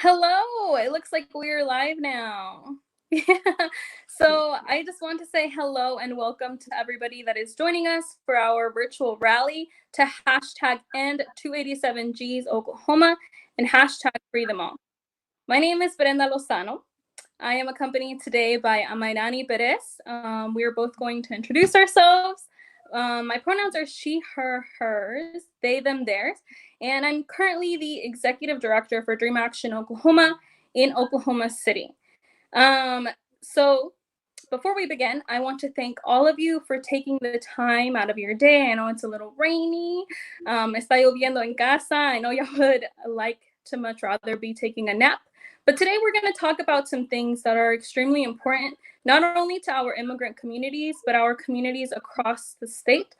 Hello, it looks like we're live now. Yeah. So I just want to say hello and welcome to everybody that is joining us for our virtual rally to hashtag end 287Gs Oklahoma and hashtag free them all. My name is Brenda Lozano. I am accompanied today by Amairani Perez. We are both going to introduce ourselves. My pronouns are she, her, hers, they, them, theirs, and I'm currently the executive director for Dream Action Oklahoma in Oklahoma City. So before we begin, I want to thank all of you for taking the time out of your day. I know it's a little rainy. Está lloviendo en casa. I know y'all would like to much rather be taking a nap. But today we're going to talk about some things that are extremely important, not only to our immigrant communities, but our communities across the state.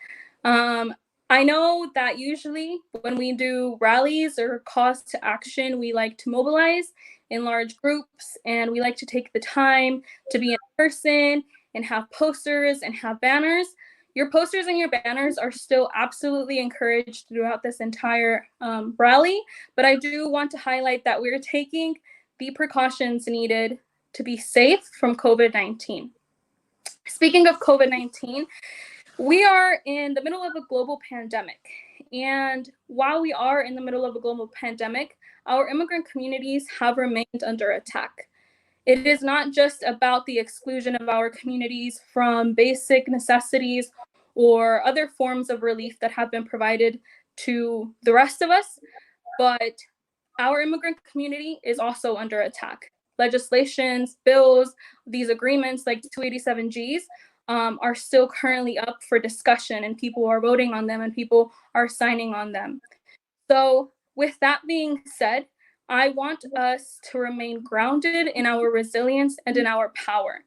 I know that usually when we do rallies or calls to action, we like to mobilize in large groups, and we like to take the time to be in person and have posters and have banners. Your posters and your banners are still absolutely encouraged throughout this entire rally, but I do want to highlight that we're taking the precautions needed to be safe from COVID-19. Speaking of COVID-19, we are in the middle of a global pandemic. And while we are in the middle of a global pandemic, our immigrant communities have remained under attack. It is not just about the exclusion of our communities from basic necessities or other forms of relief that have been provided to the rest of us, but our immigrant community is also under attack. Legislations, bills, these agreements like 287Gs are still currently up for discussion, and people are voting on them and people are signing on them. So with that being said, I want us to remain grounded in our resilience and in our power.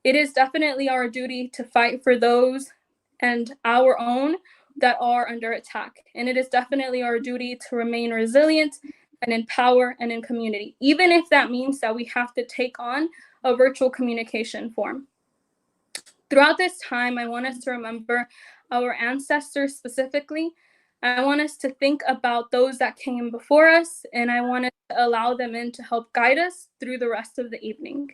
It is definitely our duty to fight for those and our own that are under attack. And it is definitely our duty to remain resilient and in power and in community, even if that means that we have to take on a virtual communication form. Throughout this time, I want us to remember our ancestors specifically. I want us to think about those that came before us, and I want us to allow them in to help guide us through the rest of the evening.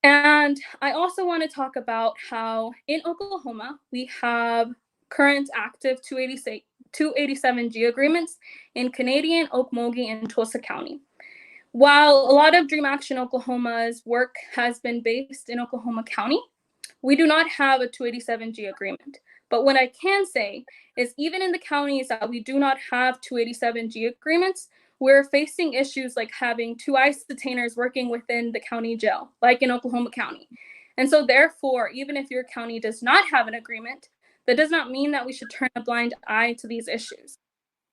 And I also want to talk about how in Oklahoma, we have current active 287G agreements in Canadian, Okmulgee, and Tulsa County. While a lot of Dream Action Oklahoma's work has been based in Oklahoma County, we do not have a 287G agreement. But what I can say is even in the counties that we do not have 287G agreements, we're facing issues like having two ICE detainers working within the county jail, like in Oklahoma County. And so therefore, even if your county does not have an agreement, that does not mean that we should turn a blind eye to these issues.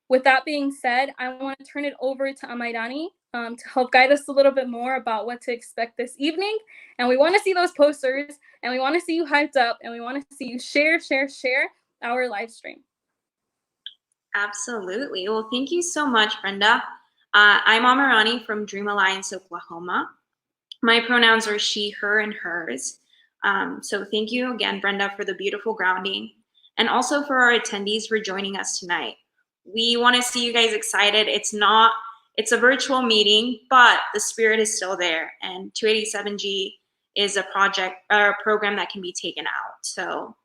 With that being said, I want to turn it over to Amairani to help guide us a little bit more about what to expect this evening. And we want to see those posters, and we want to see you hyped up, and we want to see you share our live stream. Absolutely. Well, thank you so much, Brenda. I'm Amairani from Dream Alliance, Oklahoma. My pronouns are she, her, and hers. So thank you again, Brenda, for the beautiful grounding, and also for our attendees for joining us tonight. We want to see you guys excited. It's a virtual meeting, but the spirit is still there, and 287G is a program that can be taken out. So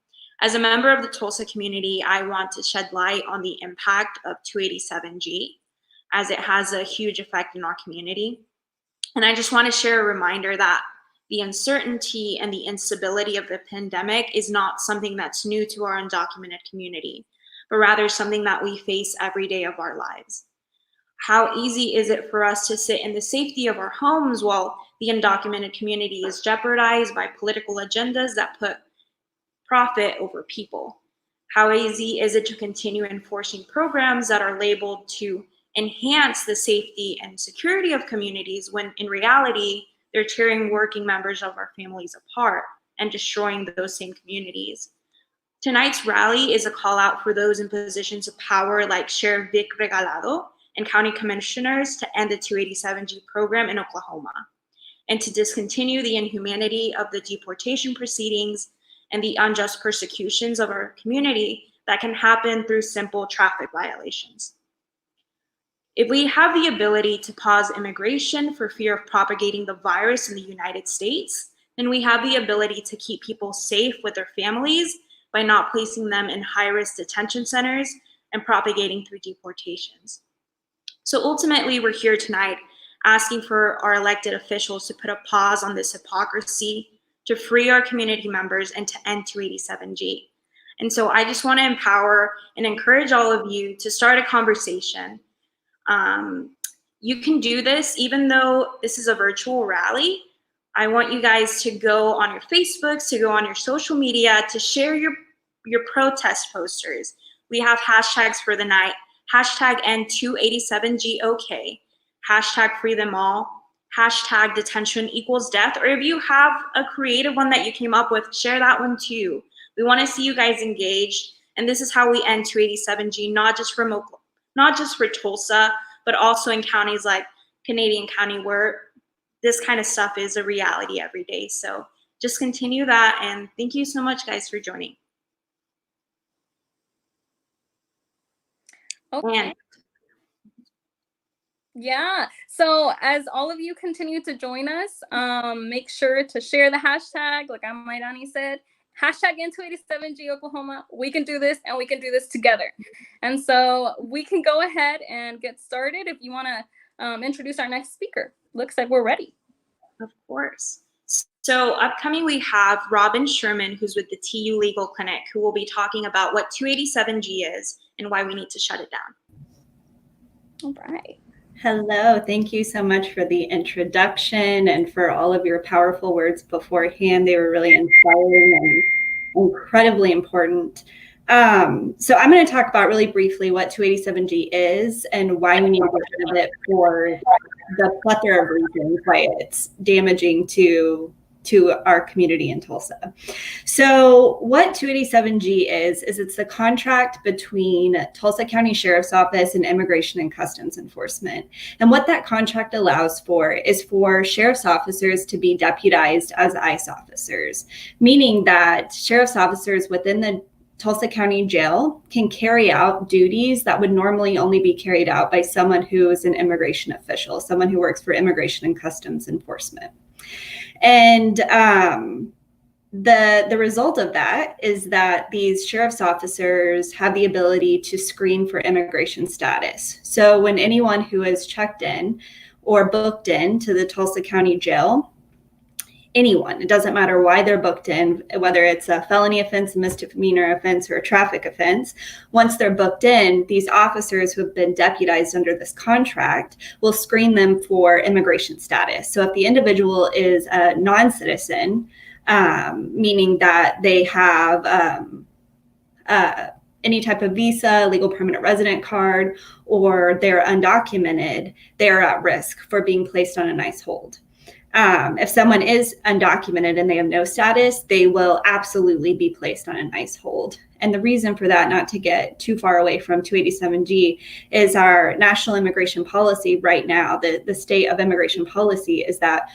as a member of the Tulsa community, I want to shed light on the impact of 287G, as it has a huge effect in our community. And I just want to share a reminder that the uncertainty and the instability of the pandemic is not something that's new to our undocumented community, but rather something that we face every day of our lives. How easy is it for us to sit in the safety of our homes while the undocumented community is jeopardized by political agendas that put profit over people? How easy is it to continue enforcing programs that are labeled to enhance the safety and security of communities when in reality, they're tearing working members of our families apart and destroying those same communities? Tonight's rally is a call out for those in positions of power like Sheriff Vic Regalado and county commissioners to end the 287G program in Oklahoma and to discontinue the inhumanity of the deportation proceedings and the unjust persecutions of our community that can happen through simple traffic violations. If we have the ability to pause immigration for fear of propagating the virus in the United States, then we have the ability to keep people safe with their families by not placing them in high-risk detention centers and propagating through deportations. So ultimately, we're here tonight asking for our elected officials to put a pause on this hypocrisy, to free our community members, and to end 287G. And so I just want to empower and encourage all of you to start a conversation. You can do this even though this is a virtual rally. I want you guys to go on your Facebooks, to go on your social media, to share your protest posters. We have hashtags for the night. Hashtag N287GOK, hashtag free them all, hashtag detention equals death, or if you have a creative one that you came up with, share that one too. We want to see you guys engaged, and this is how we end 287G, not just for Tulsa, but also in counties like Canadian County where this kind of stuff is a reality every day. So just continue that, and thank you so much, guys, for joining. Okay. And yeah, so as all of you continue to join us, make sure to share the hashtag, like Amairani said, hashtag N287G Oklahoma. We can do this, and we can do this together. And so we can go ahead and get started. If you want to introduce our next speaker, looks like we're ready. of course. So upcoming, we have Robin Sherman, who's with the TU Legal Clinic, who will be talking about what 287G is and why we need to shut it down. All right. Hello, thank you so much for the introduction and for all of your powerful words beforehand. They were really inspiring and incredibly important. So I'm going to talk about really briefly what 287G is and why we need to get rid of it for the plethora of reasons why it's damaging to our community in Tulsa. So what 287G is it's the contract between Tulsa County Sheriff's Office and Immigration and Customs Enforcement. And what that contract allows for is for sheriff's officers to be deputized as ICE officers, meaning that sheriff's officers within the Tulsa County Jail can carry out duties that would normally only be carried out by someone who is an immigration official, someone who works for Immigration and Customs Enforcement. And the result of that is that these sheriff's officers have the ability to screen for immigration status. So when anyone who is checked in or booked in to the Tulsa County Jail, anyone, it doesn't matter why they're booked in, whether it's a felony offense, a misdemeanor offense, or a traffic offense, once they're booked in, these officers who have been deputized under this contract will screen them for immigration status. So if the individual is a non-citizen, meaning that they have any type of visa, legal permanent resident card, or they're undocumented, they're at risk for being placed on an ICE hold. If someone is undocumented and they have no status, they will absolutely be placed on an ICE hold. And the reason for that, not to get too far away from 287G, is our national immigration policy right now. The state of immigration policy is that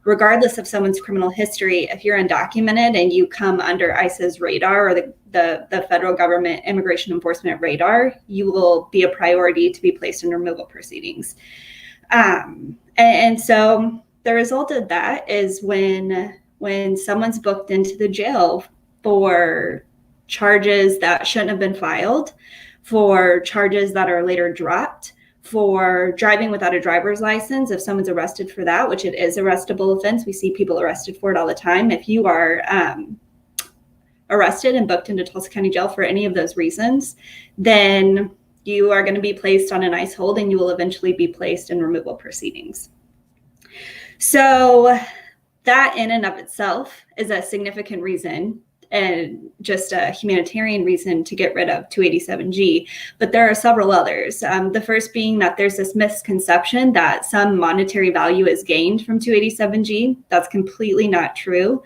regardless of someone's criminal history, if you're undocumented and you come under ICE's radar or the federal government immigration enforcement radar, you will be a priority to be placed in removal proceedings. And so the result of that is when someone's booked into the jail for charges that shouldn't have been filed, for charges that are later dropped, for driving without a driver's license, if someone's arrested for that, which it is a arrestable offense, we see people arrested for it all the time. If you are arrested and booked into Tulsa County Jail for any of those reasons, then you are going to be placed on an ICE hold and you will eventually be placed in removal proceedings. So that in and of itself is a significant reason and just a humanitarian reason to get rid of 287G. But there are several others. The first being that there's this misconception that some monetary value is gained from 287G. That's completely not true.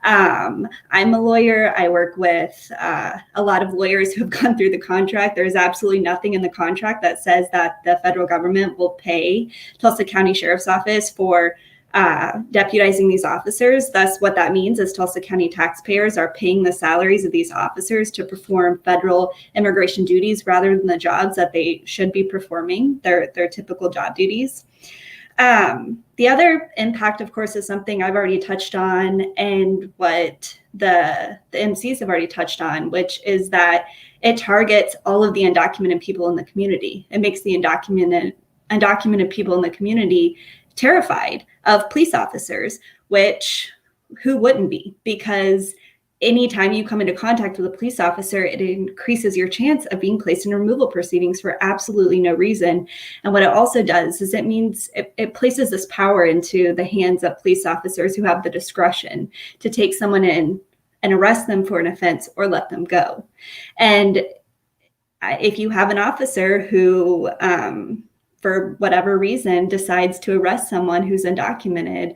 I'm a lawyer. I work with a lot of lawyers who have gone through the contract. There's absolutely nothing in the contract that says that the federal government will pay Tulsa County Sheriff's Office for deputizing these officers. Thus, what that means is Tulsa County taxpayers are paying the salaries of these officers to perform federal immigration duties rather than the jobs that they should be performing, their typical job duties. The other impact, of course, is something I've already touched on and what the MCs have already touched on, which is that it targets all of the undocumented people in the community. It makes the undocumented people in the community terrified of police officers, which who wouldn't be? Because anytime you come into contact with a police officer, it increases your chance of being placed in removal proceedings for absolutely no reason. And what it also does is it places this power into the hands of police officers who have the discretion to take someone in and arrest them for an offense or let them go. And if you have an officer who, for whatever reason, decides to arrest someone who's undocumented,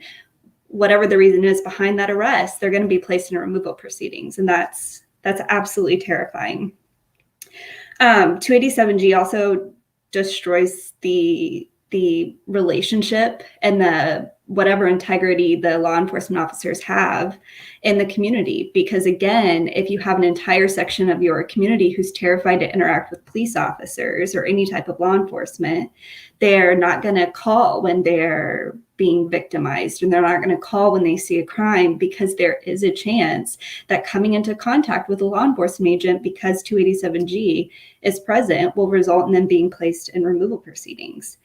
whatever the reason is behind that arrest, they're going to be placed in removal proceedings. And that's absolutely terrifying. 287G also destroys the relationship and the whatever integrity the law enforcement officers have in the community. Because again, if you have an entire section of your community who's terrified to interact with police officers or any type of law enforcement, they're not going to call when they're being victimized, and they're not going to call when they see a crime, because there is a chance that coming into contact with a law enforcement agent, because 287G is present, will result in them being placed in removal proceedings.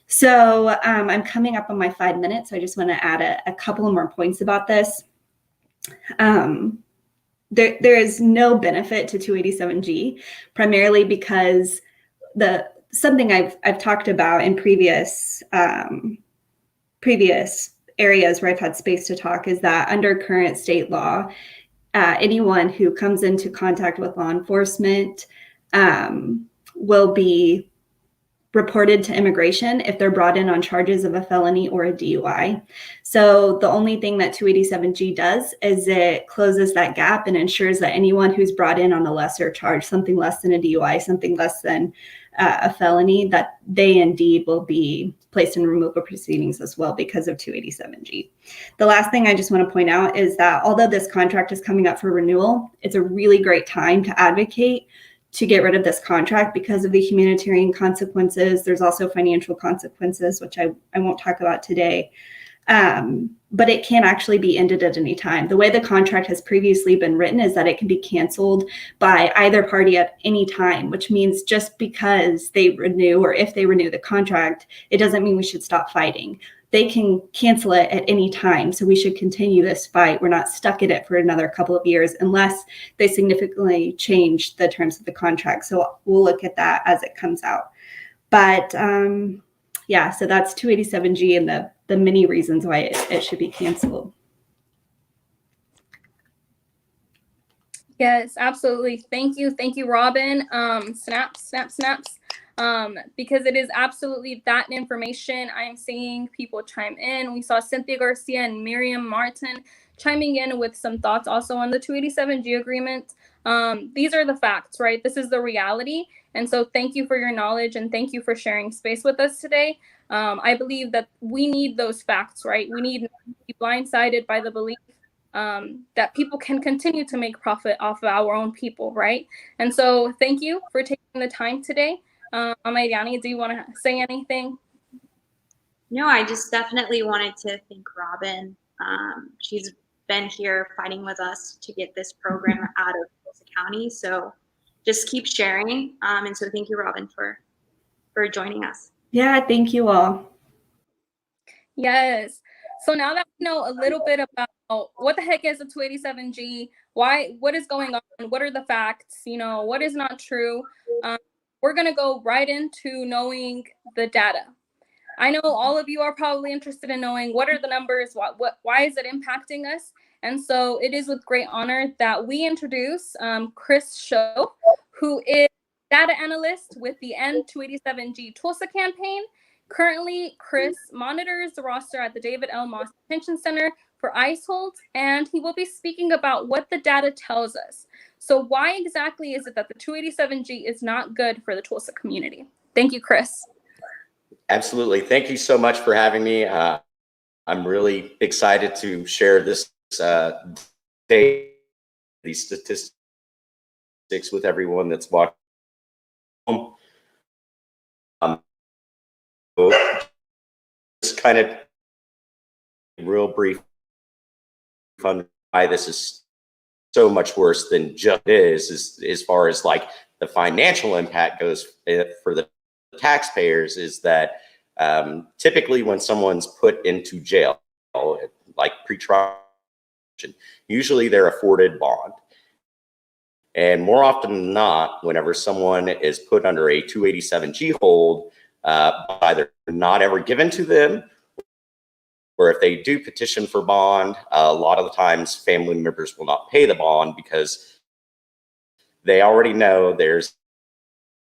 So I'm coming up on my 5 minutes. So I just want to add a couple of more points about this. There is no benefit to 287G, primarily because something I've talked about in previous areas where I've had space to talk is that under current state law, anyone who comes into contact with law enforcement will be reported to immigration if they're brought in on charges of a felony or a DUI. So the only thing that 287G does is it closes that gap and ensures that anyone who's brought in on a lesser charge, something less than a DUI, something less than a felony, that they indeed will be placed in removal proceedings as well because of 287G. The last thing I just want to point out is that although this contract is coming up for renewal, it's a really great time to advocate to get rid of this contract because of the humanitarian consequences. There's also financial consequences, which I won't talk about today. But it can actually be ended at any time. The way the contract has previously been written is that it can be canceled by either party at any time, which means just because they renew, or if they renew the contract, it doesn't mean we should stop fighting. They can cancel it at any time. So we should continue this fight. We're not stuck in it for another couple of years unless they significantly change the terms of the contract. So we'll look at that as it comes out. But yeah, so that's 287G and the many reasons why it should be canceled. Yes, absolutely. Thank you, Robin. Snaps. Because it is absolutely that information. I am seeing people chime in. We saw Cynthia Garcia and Miriam Martin chiming in with some thoughts also on the 287G agreement. These are the facts, right? This is the reality. And so thank you for your knowledge and thank you for sharing space with us today. I believe that we need those facts, right? We need not to be blindsided by the belief that people can continue to make profit off of our own people, right? And so thank you for taking the time today. Mariani, do you want to say anything? No, I just definitely wanted to thank Robin. She's been here fighting with us to get this program out of Tulsa County. So just keep sharing. And so thank you, Robin, for joining us. Yeah, thank you all. Yes. So now that we know a little bit about what the heck is a 287G, what is going on, what are the facts, what is not true, we're going to go right into knowing the data. I know all of you are probably interested in knowing what are the numbers, why is it impacting us? And so it is with great honor that we introduce Chris Show, who is data analyst with the N287G Tulsa campaign. Currently, Chris monitors the roster at the David L. Moss Detention Center for ICE holds, and he will be speaking about what the data tells us. So why exactly is it that the 287G is not good for the Tulsa community? Thank you, Chris. Absolutely. Thank you so much for having me. I'm really excited to share this data, these statistics with everyone that's watching. Just kind of real brief on why this is so much worse than just is as far as like the financial impact goes for the taxpayers, is that typically when someone's put into jail, like pretrial, usually they're afforded bond. And more often than not, whenever someone is put under a 287G hold, either not ever given to them, or if they do petition for bond, a lot of the times family members will not pay the bond because they already know there's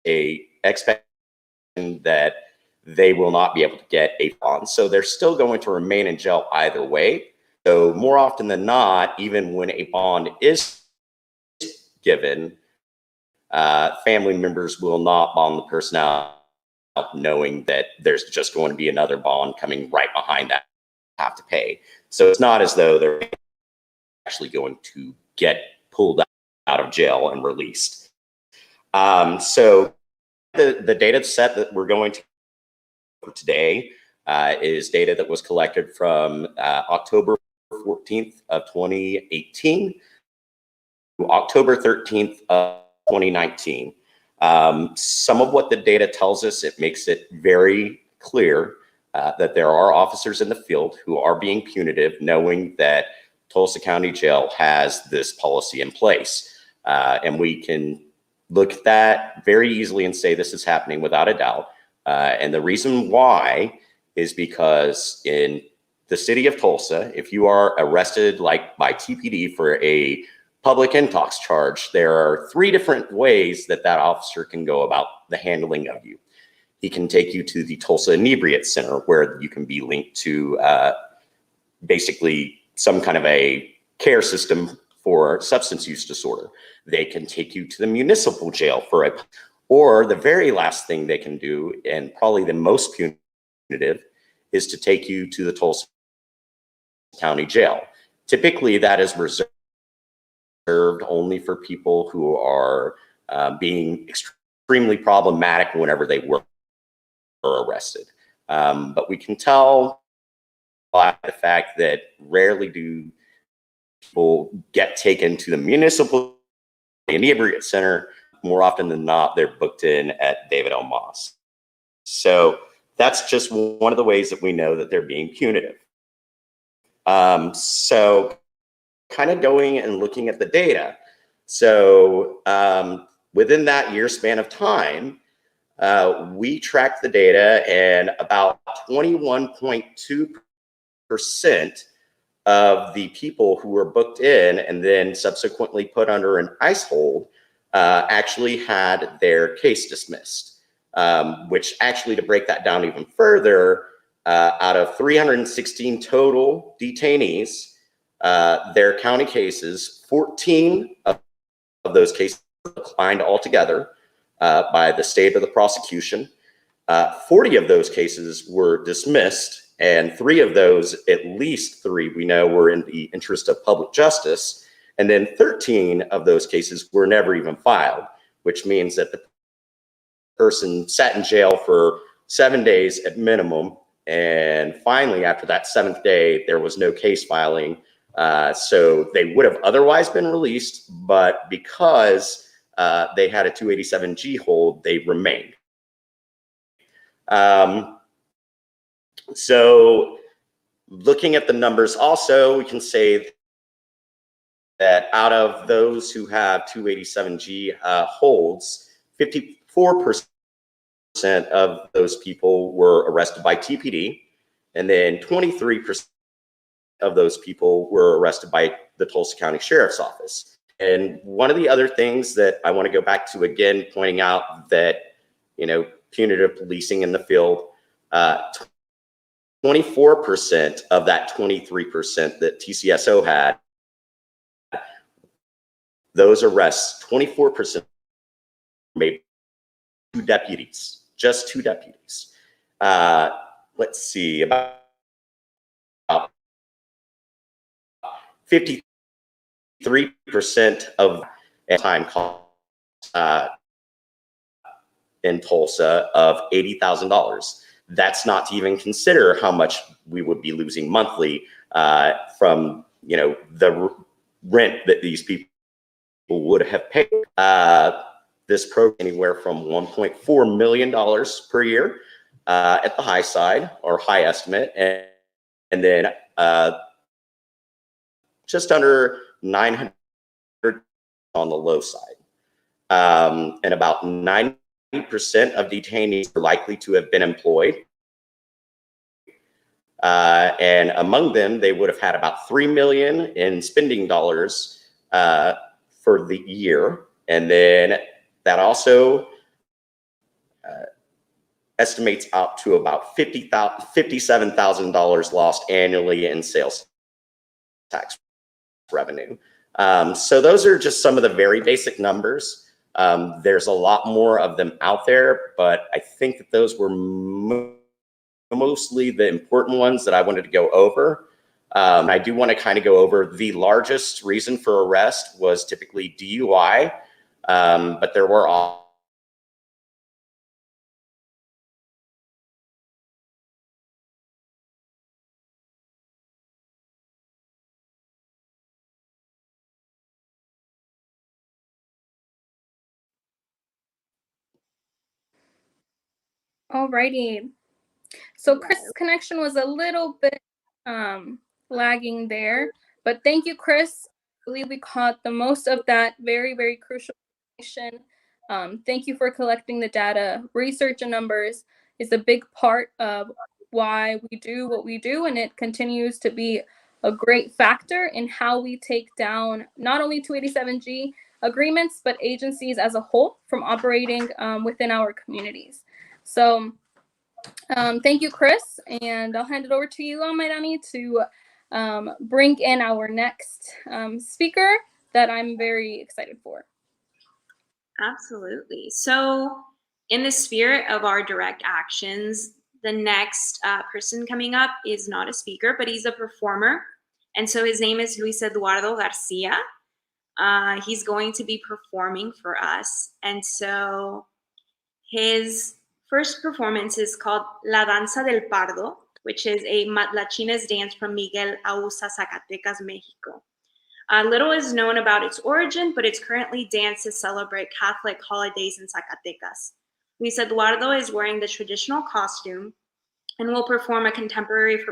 a expectation that they will not be able to get a bond. So they're still going to remain in jail either way. So more often than not, even when a bond is given, family members will not bond the person out, knowing that there's just going to be another bond coming right behind that have to pay. So it's not as though they're actually going to get pulled out of jail and released. So the data set that we're going to today is data that was collected from October 14th of 2018 to October 13th of 2019. Some of what the data tells us, it makes it very clear that there are officers in the field who are being punitive, knowing that Tulsa County Jail has this policy in place. And we can look at that very easily and say this is happening without a doubt. And the reason why is because in the city of Tulsa, if you are arrested like by TPD for a public intox charge, there are 3 different ways that that officer can go about the handling of you. He can take you to the Tulsa Inebriate Center, where you can be linked to basically some kind of a care system for substance use disorder. They can take you to the municipal jail or the very last thing they can do, and probably the most punitive, is to take you to the Tulsa County Jail. Typically, that is reserved only for people who are being extremely problematic whenever they were arrested. But we can tell by the fact that rarely do people get taken to the municipal inebriate center. More often than not, they're booked in at David L. Moss. So that's just one of the ways that we know that they're being punitive. So kind of going and looking at the data. So within that year span of time, we tracked the data, and about 21.2% of the people who were booked in and then subsequently put under an ICE hold actually had their case dismissed, which actually, to break that down even further, out of 316 total detainees, their county cases, 14 of those cases were declined altogether by the state of the prosecution. 40 of those cases were dismissed, and 3 of those, at least 3, we know were in the interest of public justice. And then 13 of those cases were never even filed, which means that the person sat in jail for 7 days at minimum. And finally, after that 7th day, there was no case filing. So they would have otherwise been released, but because they had a 287G hold, they remained. So looking at the numbers also, we can say that out of those who have 287G holds, 54% of those people were arrested by TPD, and then 23% of those people were arrested by the Tulsa County Sheriff's Office. And one of the other things that I want to go back to again, pointing out that, you know, punitive policing in the field, 24% of that 23% that TCSO had, those arrests, 24% made 2 deputies, just 2 deputies. Let's see, about 53% of time cost in Tulsa of $80,000. That's not to even consider how much we would be losing monthly from, you know, the rent that these people would have paid. This program anywhere from $1.4 million per year at the high side or high estimate, and then just under 900 on the low side. And about 90% of detainees are likely to have been employed. And among them, they would have had about $3 million in spending dollars for the year. And then that also estimates out to about $57,000 lost annually in sales tax revenue. So those are just some of the very basic numbers. There's a lot more of them out there, but I think that those were mostly the important ones that I wanted to go over. I do want to kind of go over the largest reason for arrest was typically DUI, but there were all Alrighty. So Chris's connection was a little bit lagging there, but thank you, Chris. I believe we caught the most of that very, very crucial information. Thank you for collecting the data. Research and numbers is a big part of why we do what we do, and it continues to be a great factor in how we take down not only 287G agreements, but agencies as a whole from operating within our communities. So thank you, Chris, and I'll hand it over to you, Mairani, to bring in our next speaker that I'm very excited for. Absolutely. So in the spirit of our direct actions, the next person coming up is not a speaker, but he's a performer. And so his name is Luis Eduardo Garcia. He's going to be performing for us. And so his first performance is called La Danza del Pardo, which is a Matlachines dance from Miguel Ausa, Zacatecas, Mexico. Little is known about its origin, but it's currently danced to celebrate Catholic holidays in Zacatecas. Luis Eduardo is wearing the traditional costume and will perform a contemporary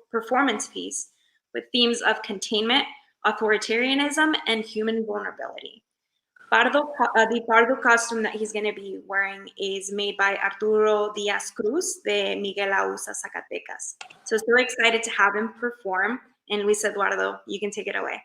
performance piece with themes of containment, authoritarianism, and human vulnerability. The Pardo costume that he's going to be wearing is made by Arturo Diaz Cruz de Miguel Ausa, Zacatecas. So excited to have him perform. And Luis Eduardo, you can take it away.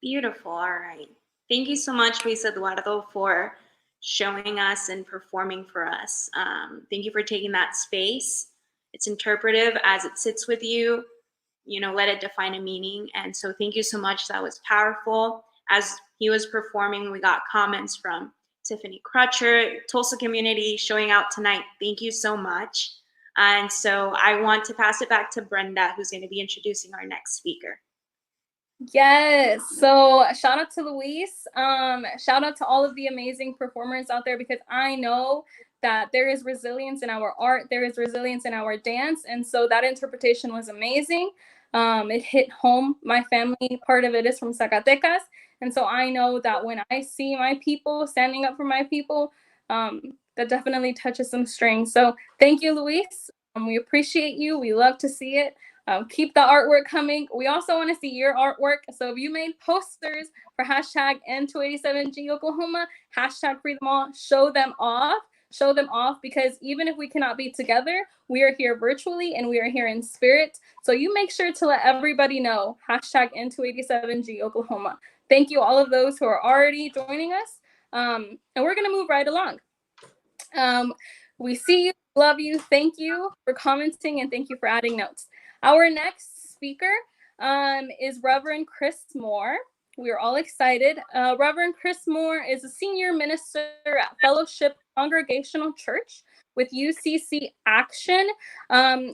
Beautiful. All right. Thank you so much, Luis Eduardo, for showing us and performing for us. Thank you for taking that space. It's interpretive as it sits with you. You know, let it define a meaning. And so thank you so much. That was powerful. As he was performing, we got comments from Tiffany Crutcher, Tulsa community showing out tonight. Thank you so much. And so I want to pass it back to Brenda, who's going to be introducing our next speaker. Yes. So shout out to Luis. Shout out to all of the amazing performers out there, because I know that there is resilience in our art. There is resilience in our dance. And so that interpretation was amazing. It hit home. My family, part of it is from Zacatecas. And so I know that when I see my people standing up for my people, that definitely touches some strings. So thank you, Luis. We appreciate you. We love to see it. Keep the artwork coming. We also want to see your artwork. So if you made posters for hashtag N287G Oklahoma, hashtag Free Them All, show them off. Show them off, because even if we cannot be together, we are here virtually and we are here in spirit. So you make sure to let everybody know, hashtag N287G Oklahoma. Thank you, all of those who are already joining us. And we're going to move right along. We see you, love you, thank you for commenting, and thank you for adding notes. Our next speaker is Reverend Chris Moore. We are all excited. Reverend Chris Moore is a senior minister at Fellowship Congregational Church with UCC Action.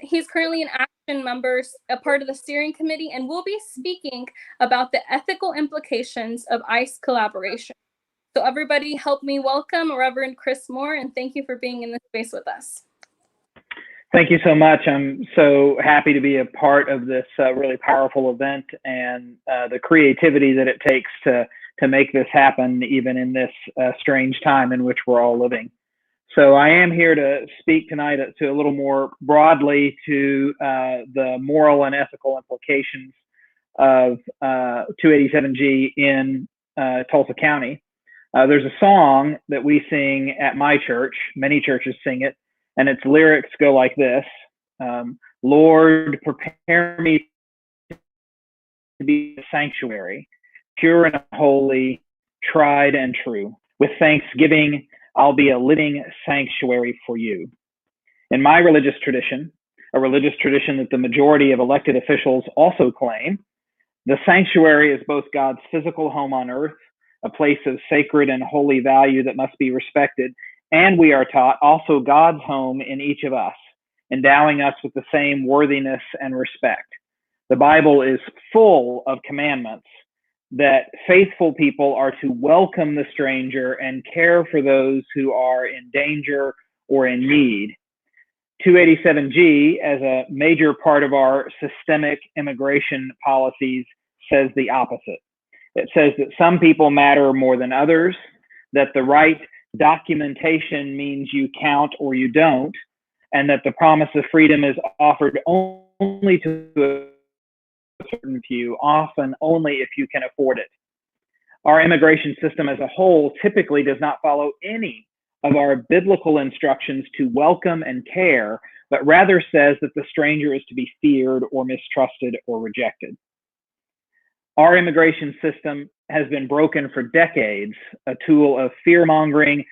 He's currently an Action member, a part of the steering committee, and will be speaking about the ethical implications of ICE collaboration. So everybody help me welcome Reverend Chris Moore, and thank you for being in this space with us. Thank you so much. I'm so happy to be a part of this really powerful event, and the creativity that it takes to make this happen, even in this strange time in which we're all living. So I am here to speak tonight to a little more broadly to the moral and ethical implications of 287G in Tulsa County. There's a song that we sing at my church. Many churches sing it, and its lyrics go like this. Lord, prepare me to be a sanctuary, pure and holy, tried and true. With thanksgiving, I'll be a living sanctuary for you. In my religious tradition, a religious tradition that the majority of elected officials also claim, the sanctuary is both God's physical home on earth, a place of sacred and holy value that must be respected, and we are taught also God's home in each of us, endowing us with the same worthiness and respect. The Bible is full of commandments that faithful people are to welcome the stranger and care for those who are in danger or in need. 287G, as a major part of our systemic immigration policies, says the opposite. It says that some people matter more than others, that the right documentation means you count or you don't, and that the promise of freedom is offered only to a certain few, often only if you can afford it. Our immigration system as a whole typically does not follow any of our biblical instructions to welcome and care, but rather says that the stranger is to be feared or mistrusted or rejected. Our immigration system has been broken for decades, a tool of fear-mongering,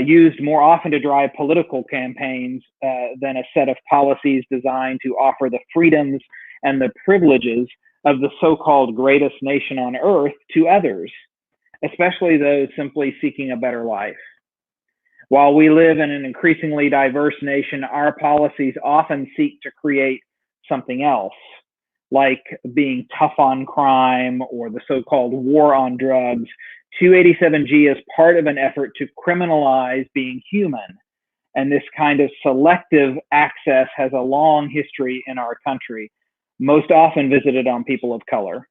used more often to drive political campaigns than a set of policies designed to offer the freedoms and the privileges of the so-called greatest nation on earth to others, especially those simply seeking a better life. While we live in an increasingly diverse nation, our policies often seek to create something else, like being tough on crime or the so-called war on drugs. 287G is part of an effort to criminalize being human. And this kind of selective access has a long history in our country, most often visited on people of color.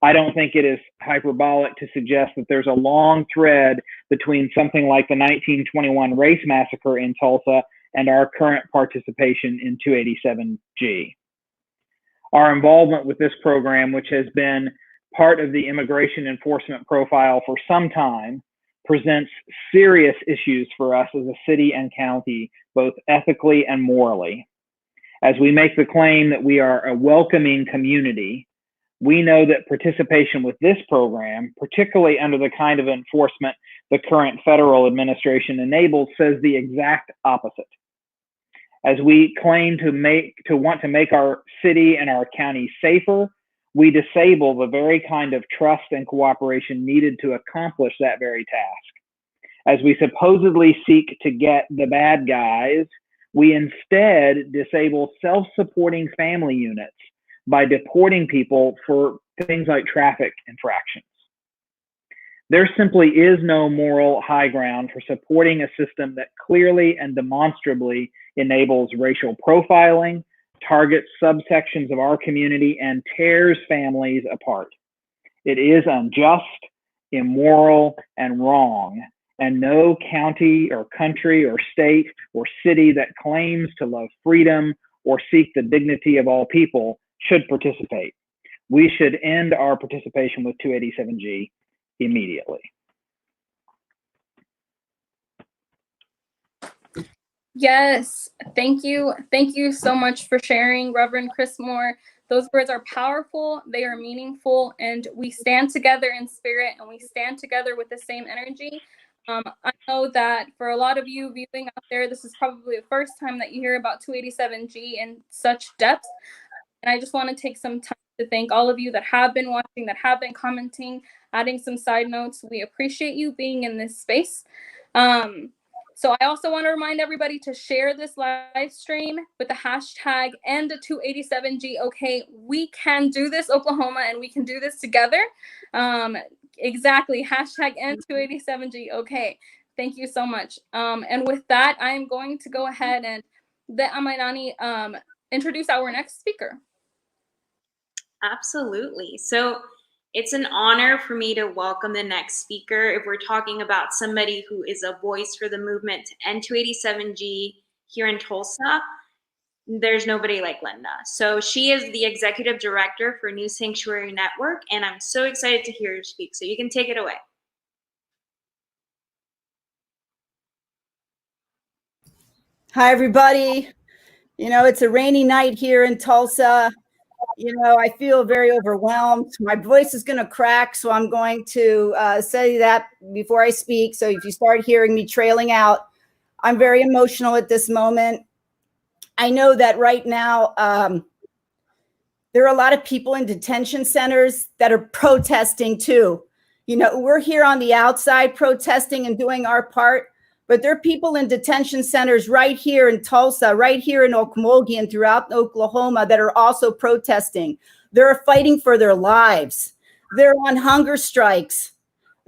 I don't think it is hyperbolic to suggest that there's a long thread between something like the 1921 race massacre in Tulsa and our current participation in 287G. Our involvement with this program, which has been part of the immigration enforcement profile for some time, presents serious issues for us as a city and county, both ethically and morally. As we make the claim that we are a welcoming community, We know that participation with this program, particularly under the kind of enforcement the current federal administration enables, says the exact opposite. As we claim to want to make our city and our county safer, we disable the very kind of trust and cooperation needed to accomplish that very task. As we supposedly seek to get the bad guys, we instead disable self-supporting family units by deporting people for things like traffic infractions. There simply is no moral high ground for supporting a system that clearly and demonstrably enables racial profiling, targets subsections of our community, and tears families apart. It is unjust, immoral, and wrong, and no county or country or state or city that claims to love freedom or seek the dignity of all people should participate. We should end our participation with 287G immediately. Yes, thank you. Thank you so much for sharing, Reverend Chris Moore. Those words are powerful, they are meaningful, and we stand together in spirit and we stand together with the same energy. I know that for a lot of you viewing out there, this is probably the first time that you hear about 287G in such depth. And I just want to take some time to thank all of you that have been watching, that have been commenting, adding some side notes. We appreciate you being in this space. So I also want to remind everybody to share this live stream with the hashtag and the 287G. Okay, we can do this, Oklahoma, and we can do this together. Exactly, hashtag and 287G. Okay, thank you so much. And with that, I'm going to go ahead and let Amairani introduce our next speaker. Absolutely. So it's an honor for me to welcome the next speaker. If we're talking about somebody who is a voice for the movement to end 287G here in Tulsa, there's nobody like Linda. So she is the executive director for New Sanctuary Network, and I'm so excited to hear her speak. So you can take it away. Hi, everybody. You know, it's a rainy night here in Tulsa. You know, I feel very overwhelmed. My voice is going to crack, so I'm going to say that before I speak. So if you start hearing me trailing out, I'm very emotional at this moment. I know that right now there are a lot of people in detention centers that are protesting too. You know, we're here on the outside protesting and doing our part, but there are people in detention centers right here in Tulsa, right here in Okmulgee and throughout Oklahoma that are also protesting. They're fighting for their lives. They're on hunger strikes.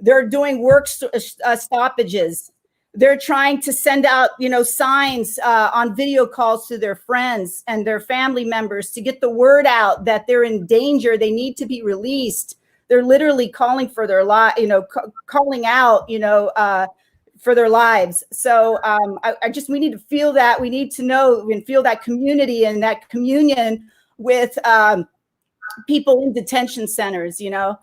They're doing work stoppages. They're trying to send out, you know, signs on video calls to their friends and their family members to get the word out that they're in danger. They need to be released. They're literally calling for their life, you know, calling out, you know, for their lives. So we need to feel that. We need to know and feel that community and that communion with people in detention centers, you know.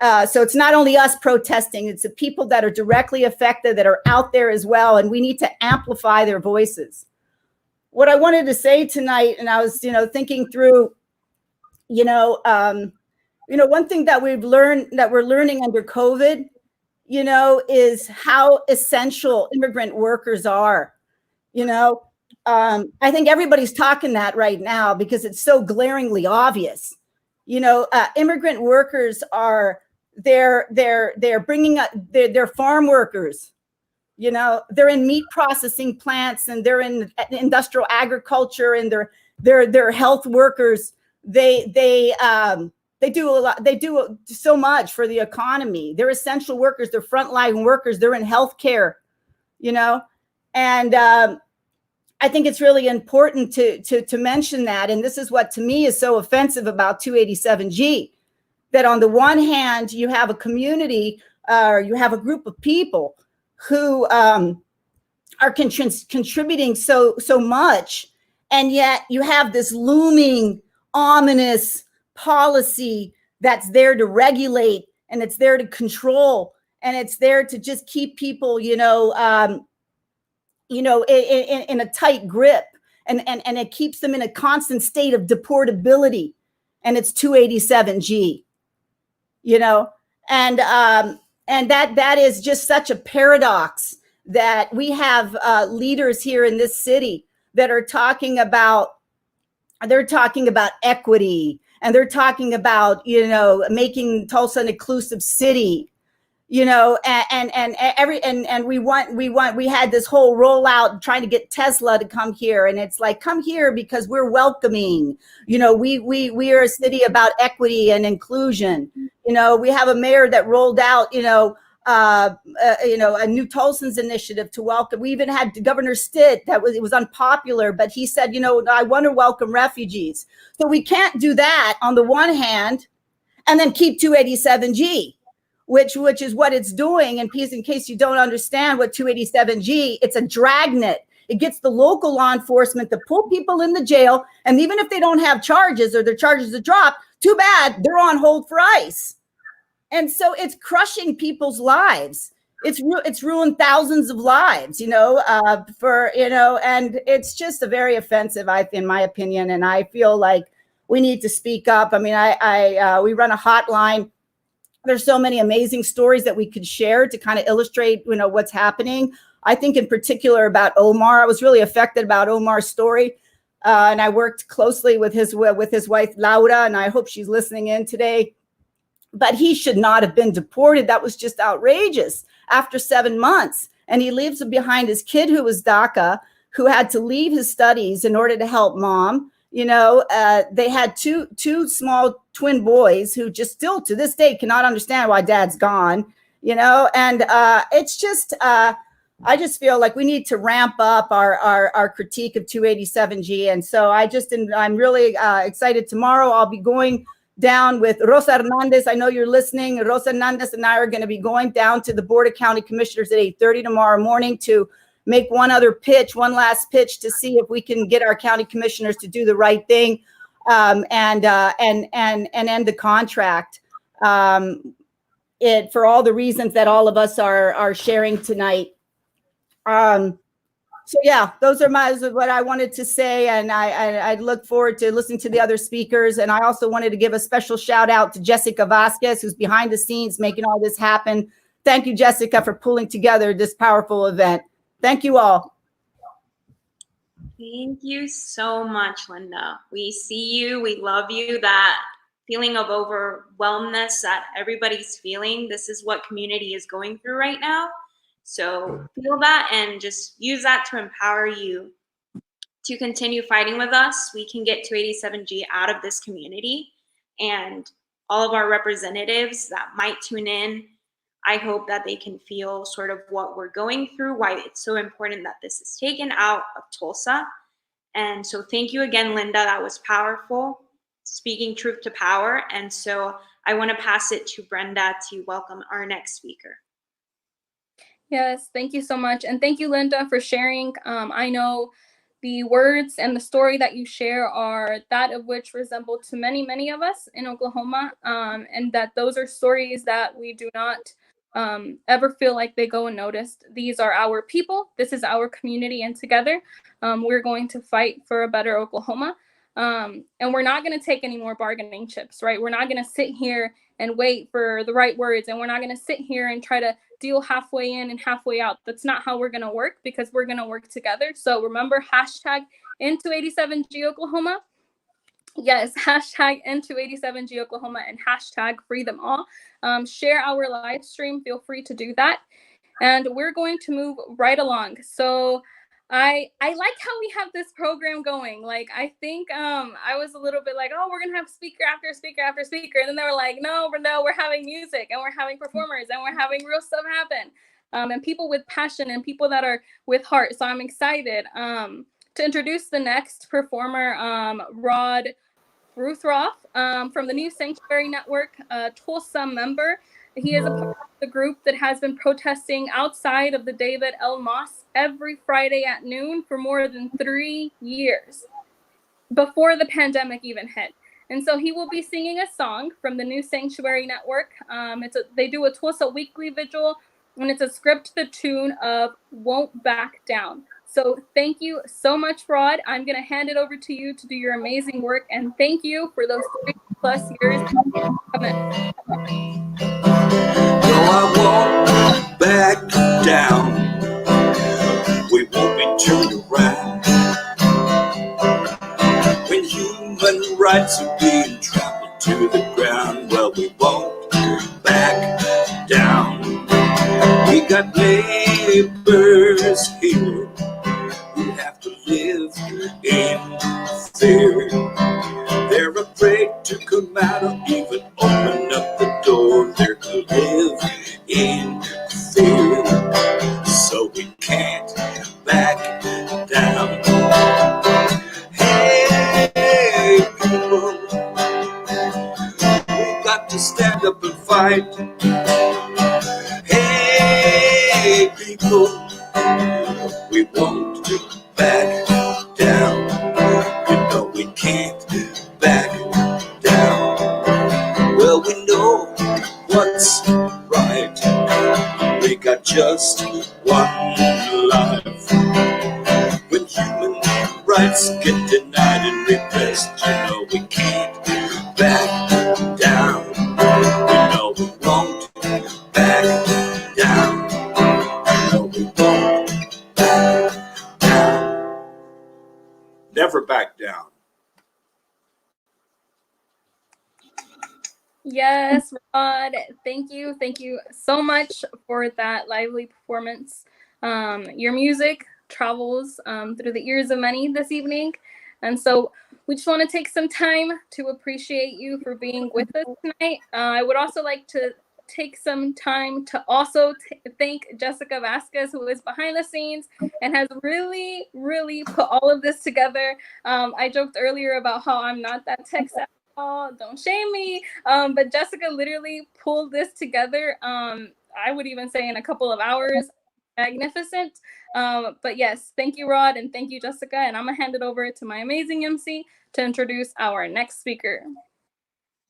So it's not only us protesting, it's the people that are directly affected that are out there as well. And we need to amplify their voices. What I wanted to say tonight, and I was, you know, thinking through, one thing that we're learning under COVID, you know, is how essential immigrant workers are. You know, I think everybody's talking that right now because it's so glaringly obvious. You know, immigrant workers are they're bringing up they're farm workers. You know, they're in meat processing plants and they're in industrial agriculture and they're health workers. They do a lot. They do so much for the economy. They're essential workers. They're frontline workers. They're in healthcare, you know, and I think it's really important to mention that. And this is what to me is so offensive about 287G, that on the one hand, you have a community or you have a group of people who are contributing so much. And yet you have this looming, ominous policy that's there to regulate and it's there to control and it's there to just keep people, in a tight grip and it keeps them in a constant state of deportability. And it's 287G. you know, and that is just such a paradox that we have leaders here in this city that are talking about equity, and they're talking about, you know, making Tulsa an inclusive city, you know, and we had this whole rollout trying to get Tesla to come here, and it's like, come here because we're welcoming, you know, we are a city about equity and inclusion. You know, we have a mayor that rolled out, you know, a new Tulsans initiative to welcome. We even had Governor Stitt it was unpopular, but he said, you know, I want to welcome refugees. So we can't do that on the one hand and then keep 287G, which is what it's doing. And in case you don't understand what 287G, it's a dragnet. It gets the local law enforcement to pull people in the jail. And even if they don't have charges or their charges are dropped, too bad, they're on hold for ICE. And so it's crushing people's lives. It's ruined thousands of lives, you know, and it's just a very offensive, in my opinion. And I feel like we need to speak up. I mean, we run a hotline. There's so many amazing stories that we could share to kind of illustrate, you know, what's happening. I think in particular about Omar. I was really affected about Omar's story. And I worked closely with his wife, Laura, and I hope she's listening in today. But he should not have been deported. That was just outrageous after 7 months. And he leaves behind his kid who was DACA, who had to leave his studies in order to help mom. You know, they had two small twin boys who just still to this day cannot understand why dad's gone, you know, and it's just, I just feel like we need to ramp up our critique of 287G. And so I'm really excited. Tomorrow I'll be going down with Rosa Hernandez. I know you're listening. Rosa Hernandez and I are going to be going down to the Board of County Commissioners at 8:30 tomorrow morning to make one last pitch to see if we can get our county commissioners to do the right thing, and end the contract. For all the reasons that all of us are sharing tonight. So yeah, those are what I wanted to say, and I look forward to listening to the other speakers. And I also wanted to give a special shout out to Jessica Vasquez, who's behind the scenes making all this happen. Thank you, Jessica, for pulling together this powerful event. Thank you all. Thank you so much, Linda. We see you. We love you. That feeling of overwhelmness that everybody's feeling. This is what community is going through right now. So feel that and just use that to empower you to continue fighting with us. We can get 287G out of this community, and all of our representatives that might tune in, I hope that they can feel sort of what we're going through, why it's so important that this is taken out of Tulsa. And so thank you again, Linda. That was powerful, speaking truth to power. And so I want to pass it to Brenda to welcome our next speaker. Yes, thank you so much. And thank you, Linda, for sharing. I know the words and the story that you share are that of which resemble to many, many of us in Oklahoma, and that those are stories that we do not ever feel like they go unnoticed. These are our people. This is our community, and together we're going to fight for a better Oklahoma. And we're not going to take any more bargaining chips, right? We're not going to sit here and wait for the right words, and we're not going to sit here and try to deal halfway in and halfway out. That's not how we're going to work, because we're going to work together. So remember, hashtag N287G Oklahoma. Yes, hashtag N287G Oklahoma and hashtag free them all. Share our live stream. Feel free to do that. And we're going to move right along. So I like how we have this program going. Like, I think I was a little bit like, oh, we're going to have speaker after speaker after speaker. And then they were like, no, we're having music, and we're having performers, and we're having real stuff happen. And people with passion and people that are with heart. So I'm excited to introduce the next performer, Rod Ruthroff, from the New Sanctuary Network, a Tulsa member. He is a part of the group that has been protesting outside of the David L. Moss every Friday at noon for more than 3 years, before the pandemic even hit. And so he will be singing a song from the New Sanctuary Network. They do a Tulsa weekly vigil, and it's a script to the tune of Won't Back Down. So thank you so much, Rod. I'm going to hand it over to you to do your amazing work. And thank you for those 3 plus years. No, I won't back down. We won't be turned around. When human rights are being trampled to the ground, well, we won't back down. We got neighbors here who have to live in fear. They're afraid to come out or even open up the door. They're to live in fear, so we can't back down. Hey, people, we got to stand up and fight. Hey, people, we won't back down. You know we can't back down. Well, we know what's right. We got just one life. When human rights get denied and repressed, you know we can't back down. You know we won't back down. You know we won't back down. Never back down. Yes, Rod. Thank you. Thank you so much for that lively performance. Your music travels through the ears of many this evening. And so we just want to take some time to appreciate you for being with us tonight. I would also like to take some time to also thank Jessica Vasquez, who is behind the scenes and has really, really put all of this together. I joked earlier about how I'm not that tech savvy. Oh, don't shame me. But Jessica literally pulled this together. I would even say in a couple of hours. Magnificent. But yes, thank you, Rod, and thank you, Jessica. And I'm gonna hand it over to my amazing MC to introduce our next speaker.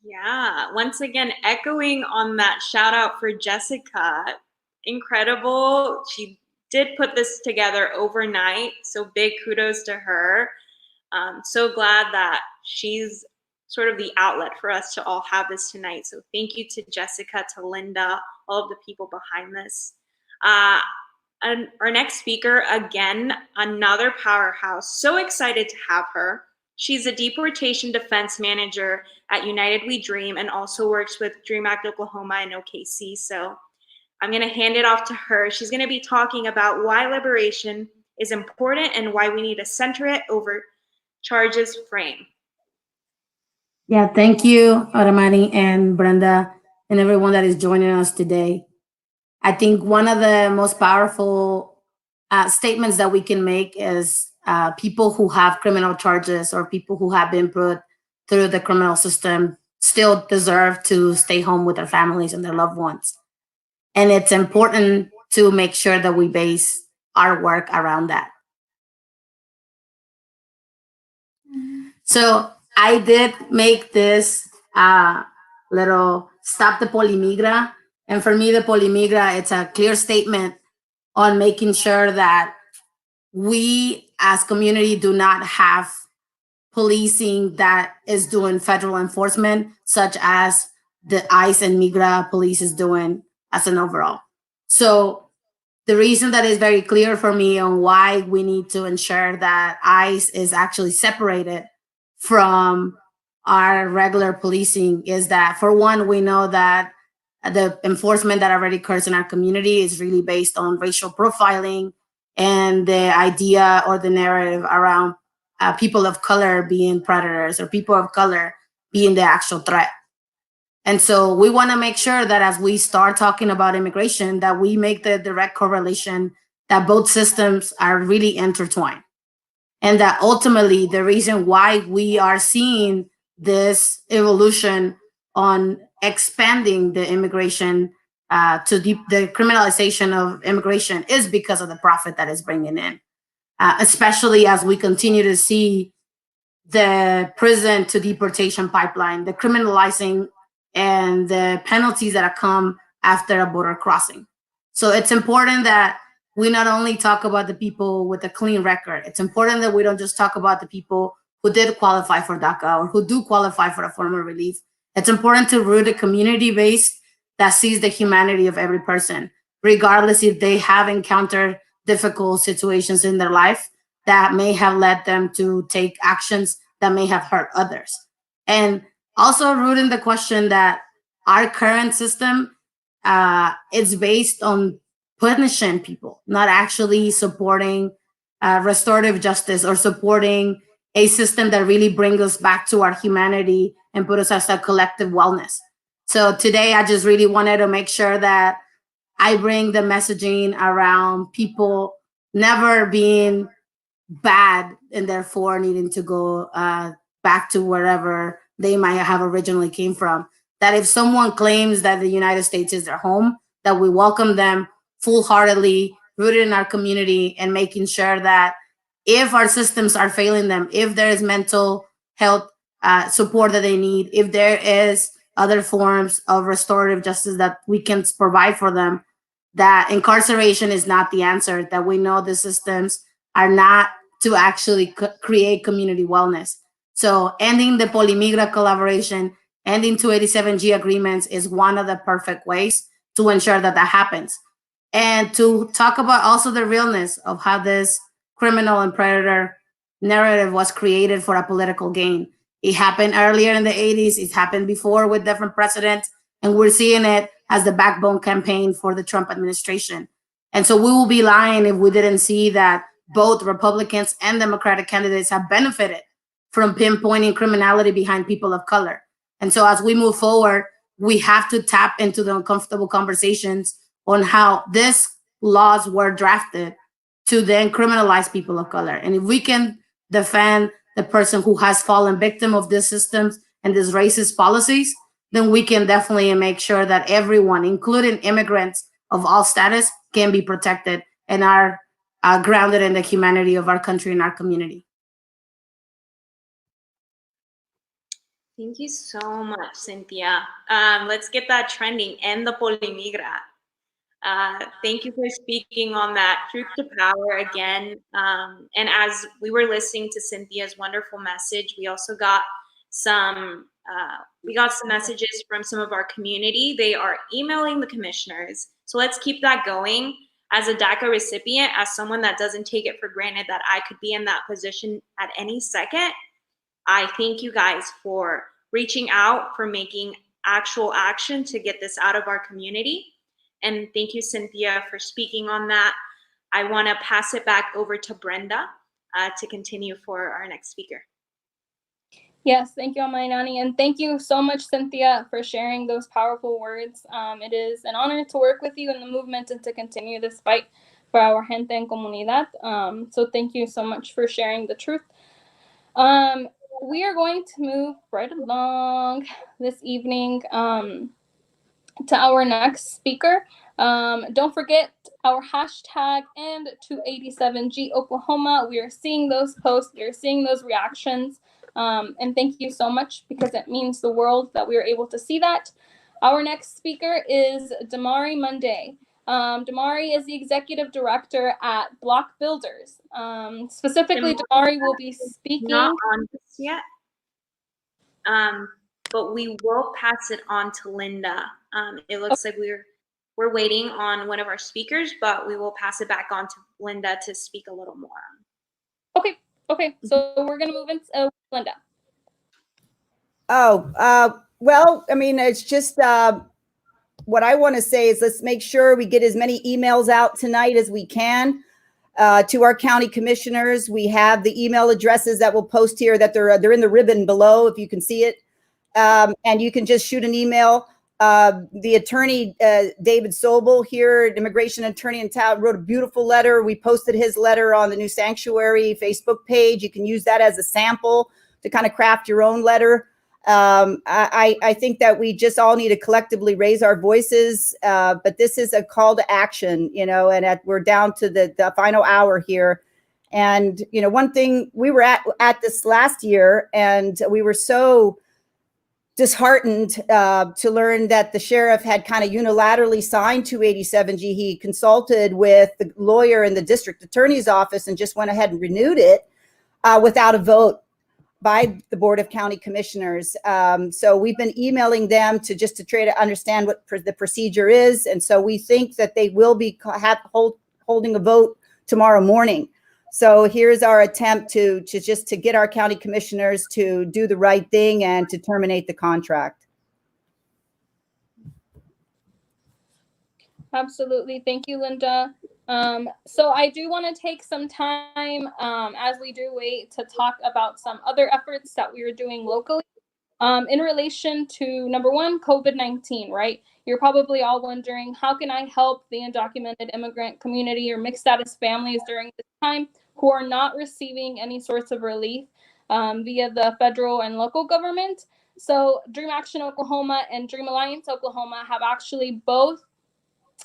Yeah, once again, echoing on that shout out for Jessica. Incredible. She did put this together overnight. So big kudos to her. So glad that she's sort of the outlet for us to all have this tonight. So thank you to Jessica, to Linda, all of the people behind this. And our next speaker, again, another powerhouse. So excited to have her. She's a deportation defense manager at United We Dream and also works with Dream Act Oklahoma and OKC. So I'm going to hand it off to her. She's going to be talking about why liberation is important and why we need to center it over charges frame. Yeah, thank you, Aramani and Brenda, and everyone that is joining us today. I think one of the most powerful statements that we can make is people who have criminal charges or people who have been put through the criminal system still deserve to stay home with their families and their loved ones. And it's important to make sure that we base our work around that. So I did make this little Stop the Polimigra. And for me, the Polimigra, it's a clear statement on making sure that we as community do not have policing that is doing federal enforcement, such as the ICE and Migra police is doing as an overall. So the reason that is very clear for me on why we need to ensure that ICE is actually separated from our regular policing is that, for one, we know that the enforcement that already occurs in our community is really based on racial profiling and the idea or the narrative around people of color being predators or people of color being the actual threat. And so we want to make sure that as we start talking about immigration, that we make the direct correlation that both systems are really intertwined. And that ultimately the reason why we are seeing this evolution on expanding the immigration to the criminalization of immigration is because of the profit that is bringing in, especially as we continue to see the prison to deportation pipeline, the criminalizing and the penalties that come after a border crossing. So it's important that we not only talk about the people with a clean record, it's important that we don't just talk about the people who did qualify for DACA or who do qualify for a form of relief. It's important to root a community base that sees the humanity of every person, regardless if they have encountered difficult situations in their life that may have led them to take actions that may have hurt others. And also rooting the question that our current system is based on punishing people, not actually supporting restorative justice or supporting a system that really brings us back to our humanity and put us as a collective wellness. So today, I just really wanted to make sure that I bring the messaging around people never being bad and therefore needing to go back to wherever they might have originally came from. That if someone claims that the United States is their home, that we welcome them full-heartedly, rooted in our community, and making sure that if our systems are failing them, if there is mental health support that they need, if there is other forms of restorative justice that we can provide for them, that incarceration is not the answer, that we know the systems are not to actually create community wellness. So ending the Polymigra collaboration, ending 287G agreements is one of the perfect ways to ensure that that happens. And to talk about also the realness of how this criminal and predator narrative was created for a political gain. It happened earlier in the 80s. It's happened before with different presidents. And we're seeing it as the backbone campaign for the Trump administration. And so we will be lying if we didn't see that both Republicans and Democratic candidates have benefited from pinpointing criminality behind people of color. And so as we move forward, we have to tap into the uncomfortable conversations on how these laws were drafted to then criminalize people of color. And if we can defend the person who has fallen victim of these systems and these racist policies, then we can definitely make sure that everyone, including immigrants of all status, can be protected and are grounded in the humanity of our country and our community. Thank you so much, Cynthia. Let's get that trending. End the Polymigra. Thank you for speaking on that truth to power again. And as we were listening to Cynthia's wonderful message, we also got some messages from some of our community. They are emailing the commissioners. So let's keep that going. As a DACA recipient, as someone that doesn't take it for granted that I could be in that position at any second, I thank you guys for reaching out, for making actual action to get this out of our community. And thank you, Cynthia, for speaking on that. I want to pass it back over to Brenda to continue for our next speaker. Yes, thank you, Amainani, and thank you so much, Cynthia, for sharing those powerful words. It is an honor to work with you in the movement and to continue this fight for our gente en comunidad. So thank you so much for sharing the truth. We are going to move right along this evening to our next speaker. Don't forget our hashtag and 287G Oklahoma. We are seeing those posts, we are seeing those reactions. And thank you so much, because it means the world that we are able to see that. Our next speaker is Damari Monday. Damari is the executive director at Block Builders. Specifically, Damari will be speaking. Not on this yet, but we will pass it on to Linda. It looks like we're waiting on one of our speakers, but we will pass it back on to Linda to speak a little more. Okay, so we're gonna move into Linda. Well, I mean, it's just what I want to say is let's make sure we get as many emails out tonight as we can to our county commissioners. We have the email addresses that we'll post here, that they're in the ribbon below, if you can see it, and you can just shoot an email. The attorney, David Sobel here, an immigration attorney in town, wrote a beautiful letter. We posted his letter on the New Sanctuary Facebook page. You can use that as a sample to kind of craft your own letter. I think that we just all need to collectively raise our voices, but this is a call to action, you know, and we're down to the final hour here. And, you know, one thing, we were at this last year, and we were so disheartened to learn that the sheriff had kind of unilaterally signed 287G. He consulted with the lawyer in the district attorney's office and just went ahead and renewed it without a vote. by the Board of County Commissioners. So we've been emailing them to try to understand what the procedure is. And so we think that they will be holding a vote tomorrow morning. So here's our attempt to get our county commissioners to do the right thing and to terminate the contract. Absolutely. Thank you, Linda. So I do want to take some time as we do wait to talk about some other efforts that we are doing locally in relation to, number one, COVID-19, right? You're probably all wondering, how can I help the undocumented immigrant community or mixed status families during this time who are not receiving any sorts of relief via the federal and local government? So Dream Action Oklahoma and Dream Alliance Oklahoma have actually both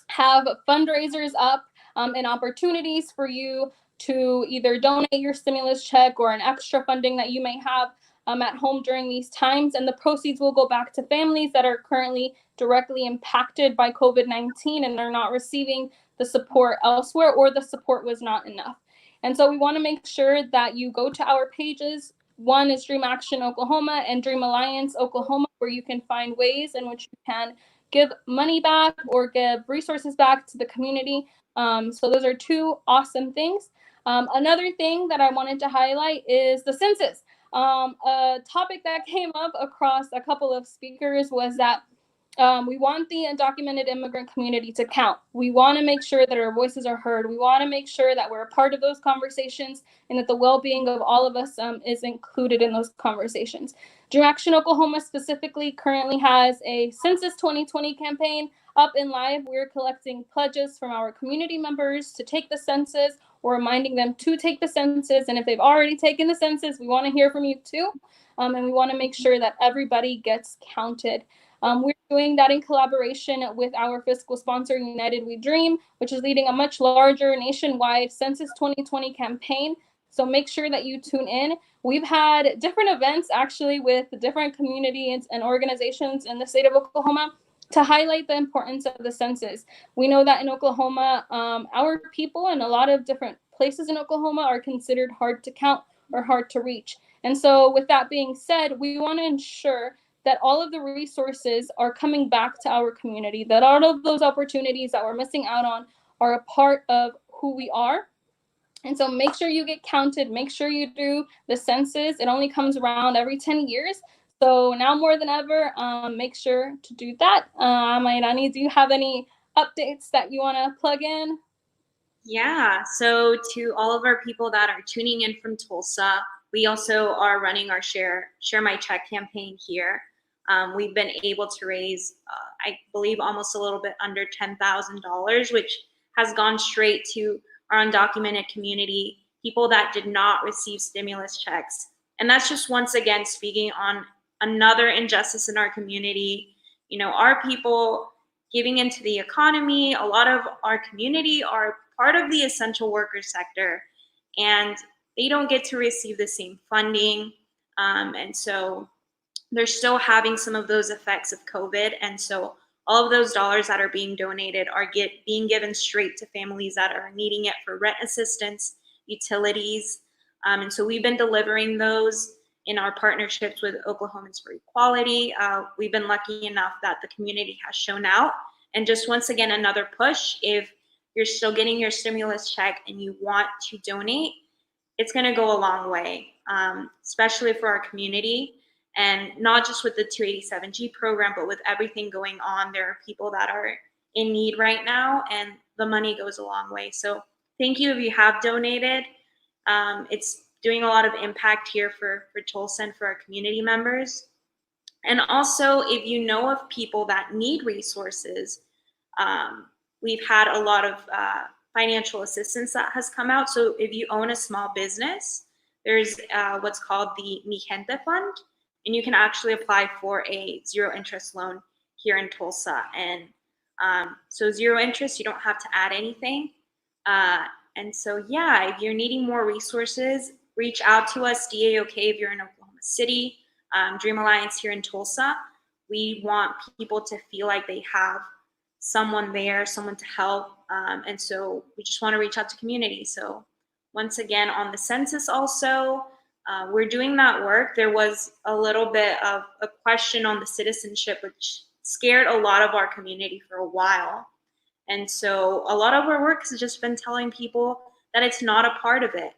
have fundraisers up and opportunities for you to either donate your stimulus check or an extra funding that you may have at home during these times. And the proceeds will go back to families that are currently directly impacted by COVID-19 and are not receiving the support elsewhere, or the support was not enough. And so we want to make sure that you go to our pages. One is Dream Action Oklahoma and Dream Alliance Oklahoma, where you can find ways in which you can give money back or give resources back to the community. So those are two awesome things. Another thing that I wanted to highlight is the census. A topic that came up across a couple of speakers was that we want the undocumented immigrant community to count. We want to make sure that our voices are heard. We want to make sure that we're a part of those conversations and that the well-being of all of us is included in those conversations. Dream Action Oklahoma specifically currently has a Census 2020 campaign up and live. We're collecting pledges from our community members to take the census, or reminding them to take the census. And if they've already taken the census, we want to hear from you too. And we want to make sure that everybody gets counted. We're doing that in collaboration with our fiscal sponsor, United We Dream, which is leading a much larger nationwide Census 2020 campaign. So make sure that you tune in. We've had different events actually with different communities and organizations in the state of Oklahoma to highlight the importance of the census. We know that in Oklahoma, our people in a lot of different places in Oklahoma are considered hard to count or hard to reach. And so with that being said, we want to ensure that all of the resources are coming back to our community, that all of those opportunities that we're missing out on are a part of who we are. And so make sure you get counted, make sure you do the census. It only comes around every 10 years. So now more than ever, make sure to do that. Mayrani, do you have any updates that you want to plug in? Yeah, so to all of our people that are tuning in from Tulsa, we also are running our Share My Check campaign here. We've been able to raise, I believe, almost a little bit under $10,000, which has gone straight to our undocumented community, people that did not receive stimulus checks. And that's just once again speaking on another injustice in our community. You know, our people giving into the economy, a lot of our community are part of the essential worker sector, and they don't get to receive the same funding. And so they're still having some of those effects of COVID. And so all of those dollars that are being donated are being given straight to families that are needing it for rent assistance, utilities. And so we've been delivering those in our partnerships with Oklahomans for Equality. We've been lucky enough that the community has shown out. And just once again, another push, if you're still getting your stimulus check and you want to donate, it's going to go a long way, especially for our community. And not just with the 287G program, but with everything going on, there are people that are in need right now, and the money goes a long way. So thank you if you have donated. It's doing a lot of impact here for Tulsa and for our community members. And also, if you know of people that need resources, we've had a lot of financial assistance that has come out. So if you own a small business, there's what's called the Mi Gente Fund, and you can actually apply for a zero interest loan here in Tulsa. And so zero interest, you don't have to add anything. And so, yeah, if you're needing more resources, reach out to us, DAOK, if you're in Oklahoma City, Dream Alliance here in Tulsa. We want people to feel like they have someone there, someone to help. And so we just want to reach out to community. So once again, on the census also, we're doing that work. There was a little bit of a question on the citizenship, which scared a lot of our community for a while. And so a lot of our work has just been telling people that it's not a part of it.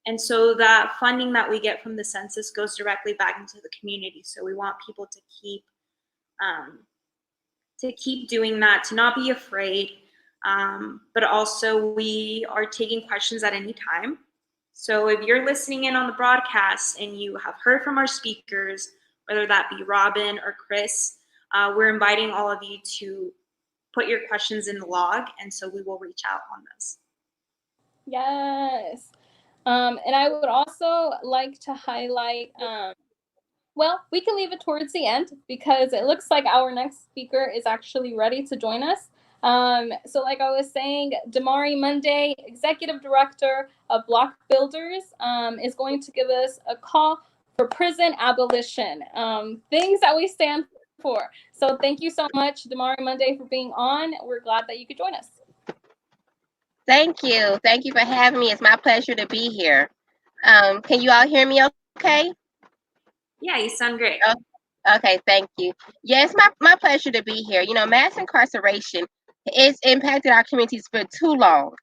And so that funding that we get from the census goes directly back into the community. So we want people to keep doing that, to not be afraid. But also we are taking questions at any time. So if you're listening in on the broadcast and you have heard from our speakers, whether that be Robin or Chris, we're inviting all of you to put your questions in the log, and so we will reach out on those. Yes. And I would also like to highlight, well, we can leave it towards the end because it looks like our next speaker is actually ready to join us. So like I was saying, Damari Monday, Executive Director of Block Builders, is going to give us a call for prison abolition, things that we stand for. So thank you so much, Damari Monday, for being on. We're glad that you could join us. Thank you. Thank you for having me. It's my pleasure to be here. Can you all hear me okay? Yeah, you sound great. Okay, thank you. Yes, my pleasure to be here. You know, mass incarceration has impacted our communities for too long.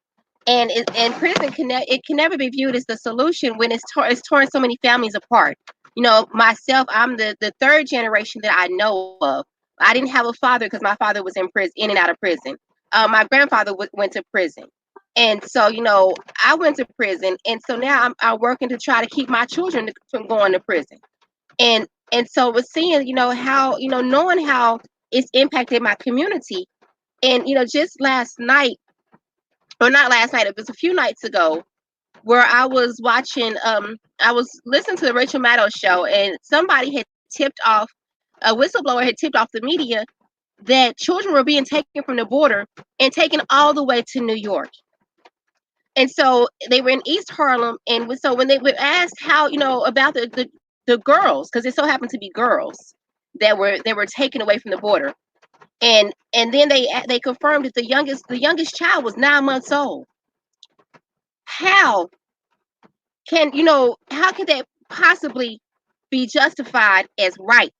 And prison can never be viewed as the solution when it's torn so many families apart. You know, myself, I'm the third generation that I know of. I didn't have a father because my father was in and out of prison. My grandfather went to prison. And so, you know, I went to prison. And so now I'm working to try to keep my children from going to prison. And so we're seeing, you know, how, you know, knowing how it's impacted my community. And, you know, just last night, or not last night, it was a few nights ago, where I was watching, I was listening to the Rachel Maddow show, and somebody had tipped off, a whistleblower had tipped off the media that children were being taken from the border and taken all the way to New York. And so they were in East Harlem, and so when they were asked how, you know, about the girls, because it so happened to be girls that were taken away from the border, and then they confirmed that the youngest child was 9 months old. How can, you know, how can that possibly be justified as right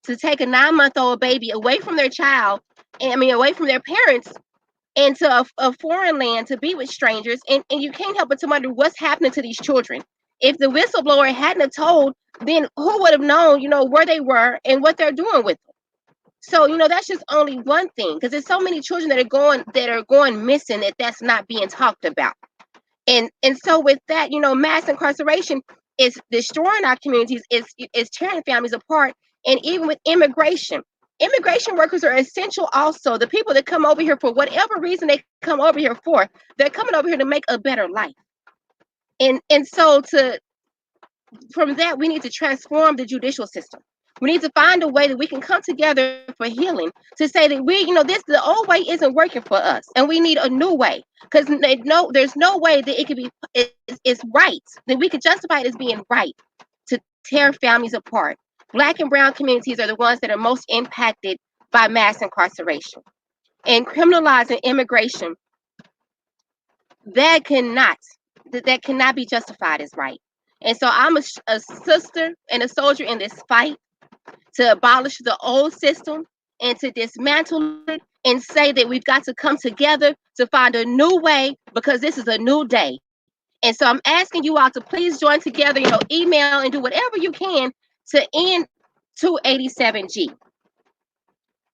to take a 9-month-old baby away from their child, and I mean away from their parents, into a foreign land to be with strangers, and you can't help but to wonder what's happening to these children. If the whistleblower hadn't have told, then who would have known, you know, where they were and what they're doing with them? So, you know, that's just only one thing, because there's so many children that are going missing that's not being talked about. And so with that, you know, mass incarceration is destroying our communities, is tearing families apart. And even with immigration workers are essential also. The people that come over here for whatever reason they come over here for, they're coming over here to make a better life. And so from that, we need to transform the judicial system. We need to find a way that we can come together for healing, to say that the old way isn't working for us, and we need a new way. Because there's no way that it could be, it's right, that we could justify it as being right to tear families apart. Black and brown communities are the ones that are most impacted by mass incarceration. And criminalizing immigration, that cannot be justified as right. And so I'm a sister and a soldier in this fight to abolish the old system and to dismantle it, and say that we've got to come together to find a new way, because this is a new day. And so I'm asking you all to please join together, you know, email and do whatever you can to end 287G.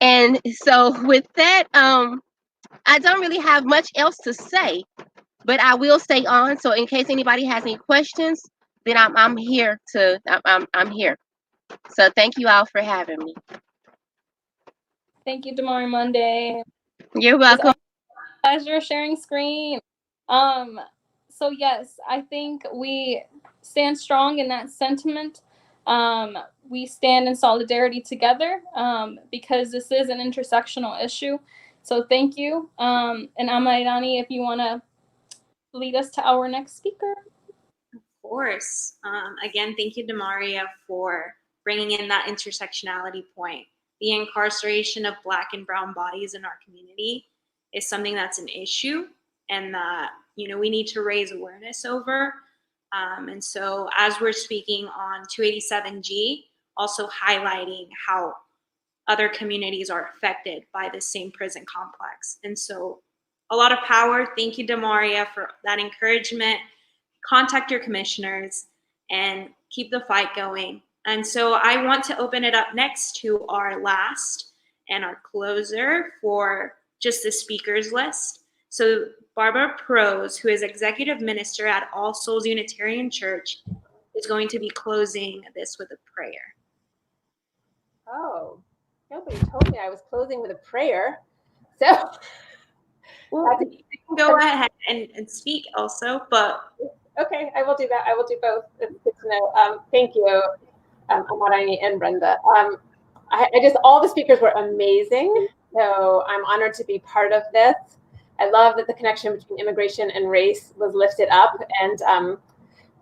And so with that, I don't really have much else to say, but I will stay on. So in case anybody has any questions, then I'm here. I'm here. So thank you all for having me. Thank you, Damari Monday. You're welcome. It's a pleasure sharing screen. So yes, I think we stand strong in that sentiment. We stand in solidarity together, because this is an intersectional issue. So thank you. And Amairani, if you want to lead us to our next speaker. Of course. Again, thank you, Damaria, for bringing in that intersectionality point. The incarceration of Black and brown bodies in our community is something that's an issue, and that, you know, we need to raise awareness over. And so as we're speaking on 287G, also highlighting how other communities are affected by the same prison complex. And so a lot of power. Thank you, Damaria, for that encouragement. Contact your commissioners and keep the fight going. And so I want to open it up next to our last and our closer for just the speakers list. So Barbara Prose, who is executive minister at All Souls Unitarian Church, is going to be closing this with a prayer. Oh, nobody told me I was closing with a prayer. So well, you can go ahead and speak also, but okay, I will do that. I will do both. It's good to know. Thank you, Amarani and Brenda. I just, all the speakers were amazing. So I'm honored to be part of this. I love that the connection between immigration and race was lifted up. And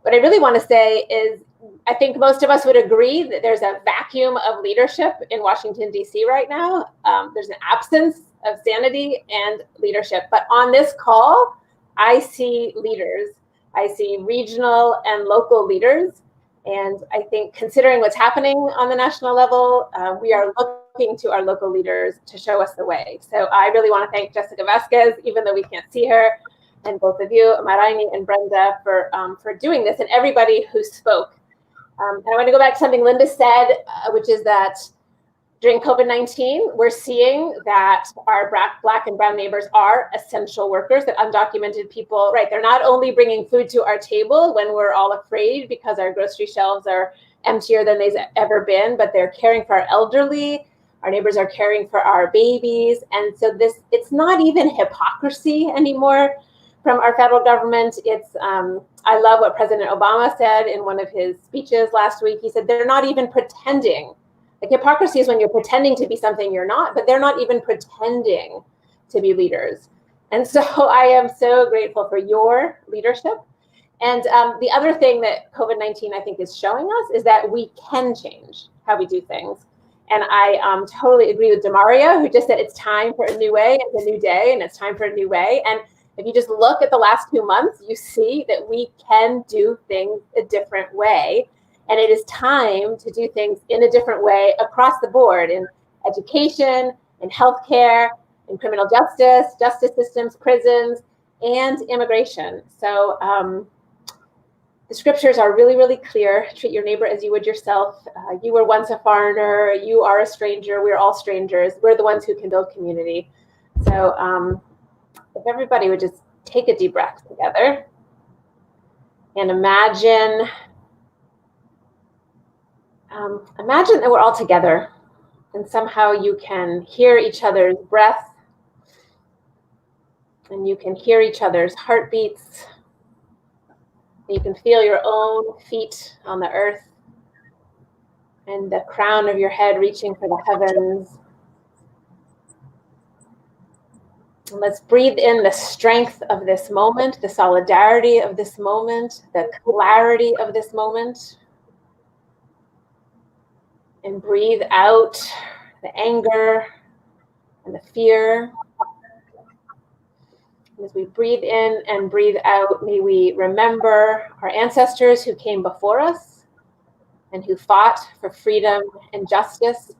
what I really want to say is, I think most of us would agree that there's a vacuum of leadership in Washington, D.C. right now. There's an absence of sanity and leadership. But on this call, I see leaders. I see regional and local leaders. And I think considering what's happening on the national level, we are looking to our local leaders to show us the way. So I really want to thank Jessica Vasquez, even though we can't see her, and both of you, Maraini and Brenda, for doing this, and everybody who spoke. And I want to go back to something Linda said, which is that during COVID-19, we're seeing that our Black and brown neighbors are essential workers, that undocumented people, right, they're not only bringing food to our table when we're all afraid because our grocery shelves are emptier than they've ever been, but they're caring for our elderly. Our neighbors are caring for our babies. And so it's not even hypocrisy anymore from our federal government. It's, I love what President Obama said in one of his speeches last week. He said, they're not even pretending. Like, hypocrisy is when you're pretending to be something you're not, but they're not even pretending to be leaders. And so I am so grateful for your leadership. And the other thing that COVID-19, I think, is showing us is that we can change how we do things. And I totally agree with Damaria, who just said it's time for a new way, it's a new day, and it's time for a new way. And if you just look at the last 2 months, you see that we can do things a different way. And it is time to do things in a different way across the board, in education, in healthcare, in criminal justice, justice systems, prisons, and immigration. So the scriptures are really, really clear. Treat your neighbor as you would yourself. You were once a foreigner. You are a stranger. We're all strangers. We're the ones who can build community. So if everybody would just take a deep breath together and imagine that we're all together, and somehow you can hear each other's breath, and you can hear each other's heartbeats. You can feel your own feet on the earth and the crown of your head reaching for the heavens. And let's breathe in the strength of this moment, the solidarity of this moment, the clarity of this moment. And breathe out the anger and the fear. As we breathe in and breathe out, may we remember our ancestors who came before us and who fought for freedom and justice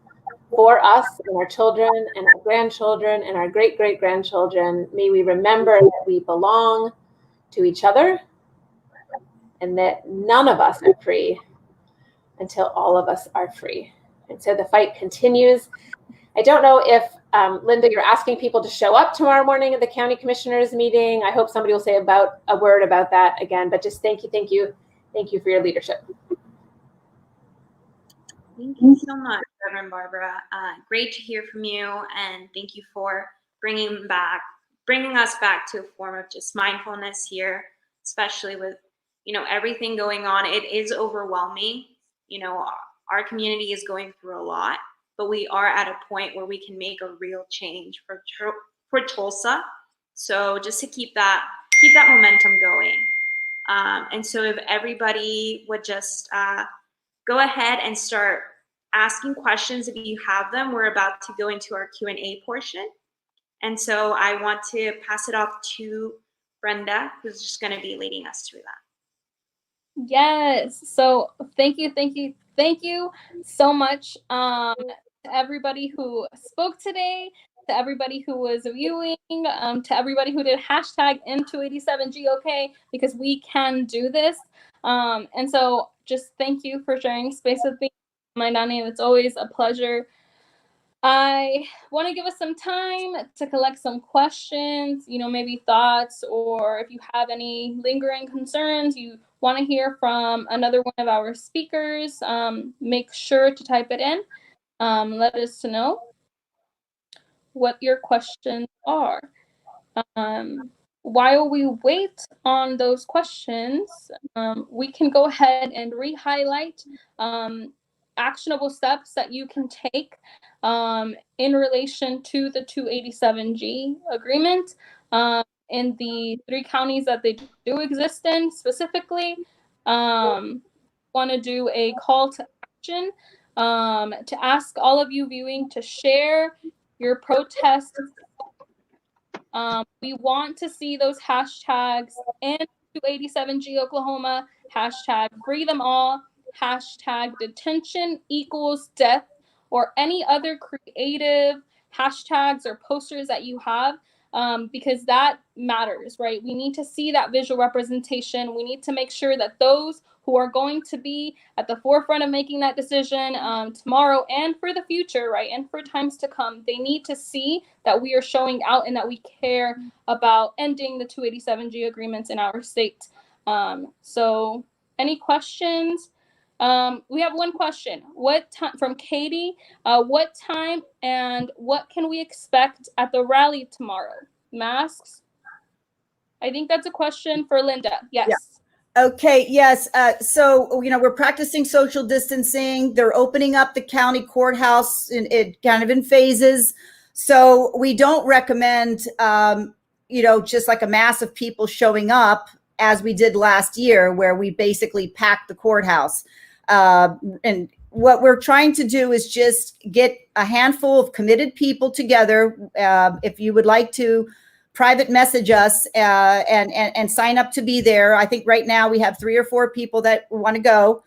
for us and our children and our grandchildren and our great-great-grandchildren. May we remember that we belong to each other and that none of us are free until all of us are free. And so the fight continues. I don't know if, Linda, you're asking people to show up tomorrow morning at the county commissioners meeting. I hope somebody will say a word about that again, but just thank you for your leadership. Thank you so much, Reverend Barbara. Great to hear from you, and thank you for bringing us back to a form of just mindfulness here, especially with, everything going on. It is overwhelming. Our community is going through a lot, but we are at a point where we can make a real change for Tulsa. So just to keep that momentum going. And so if everybody would just go ahead and start asking questions if you have them. We're about to go into our Q&A portion. And so I want to pass it off to Brenda, who's just going to be leading us through that. Yes. So thank you so much to everybody who spoke today, to everybody who was viewing, to everybody who did hashtag N287GOK, because we can do this. And so just thank you for sharing space with me, Maidani, and it's always a pleasure. I want to give us some time to collect some questions, maybe thoughts, or if you have any lingering concerns, you want to hear from another one of our speakers, make sure to type it in. Let us know what your questions are. While we wait on those questions, we can go ahead and re-highlight actionable steps that you can take in relation to the 287G agreement in the 3 counties that they do exist in specifically. Want to do a call to action to ask all of you viewing to share your protests. We want to see those hashtags in 287G Oklahoma, hashtag free them all, hashtag detention equals death, or any other creative hashtags or posters that you have, because that matters, right? We need to see that visual representation. We need to make sure that those who are going to be at the forefront of making that decision tomorrow and for the future, right, and for times to come, they need to see that we are showing out and that we care about ending the 287G agreements in our state. So any questions? We have one question. What time from Katie? What time and what can we expect at the rally tomorrow? Masks? I think that's a question for Linda. Yes. Yeah. Okay, yes. So, we're practicing social distancing. They're opening up the county courthouse it kind of in phases. So we don't recommend, just like a mass of people showing up as we did last year, where we basically packed the courthouse. And what we're trying to do is just get a handful of committed people together. If you would like to private message us and sign up to be there. I think right now we have 3 or 4 people that want to go.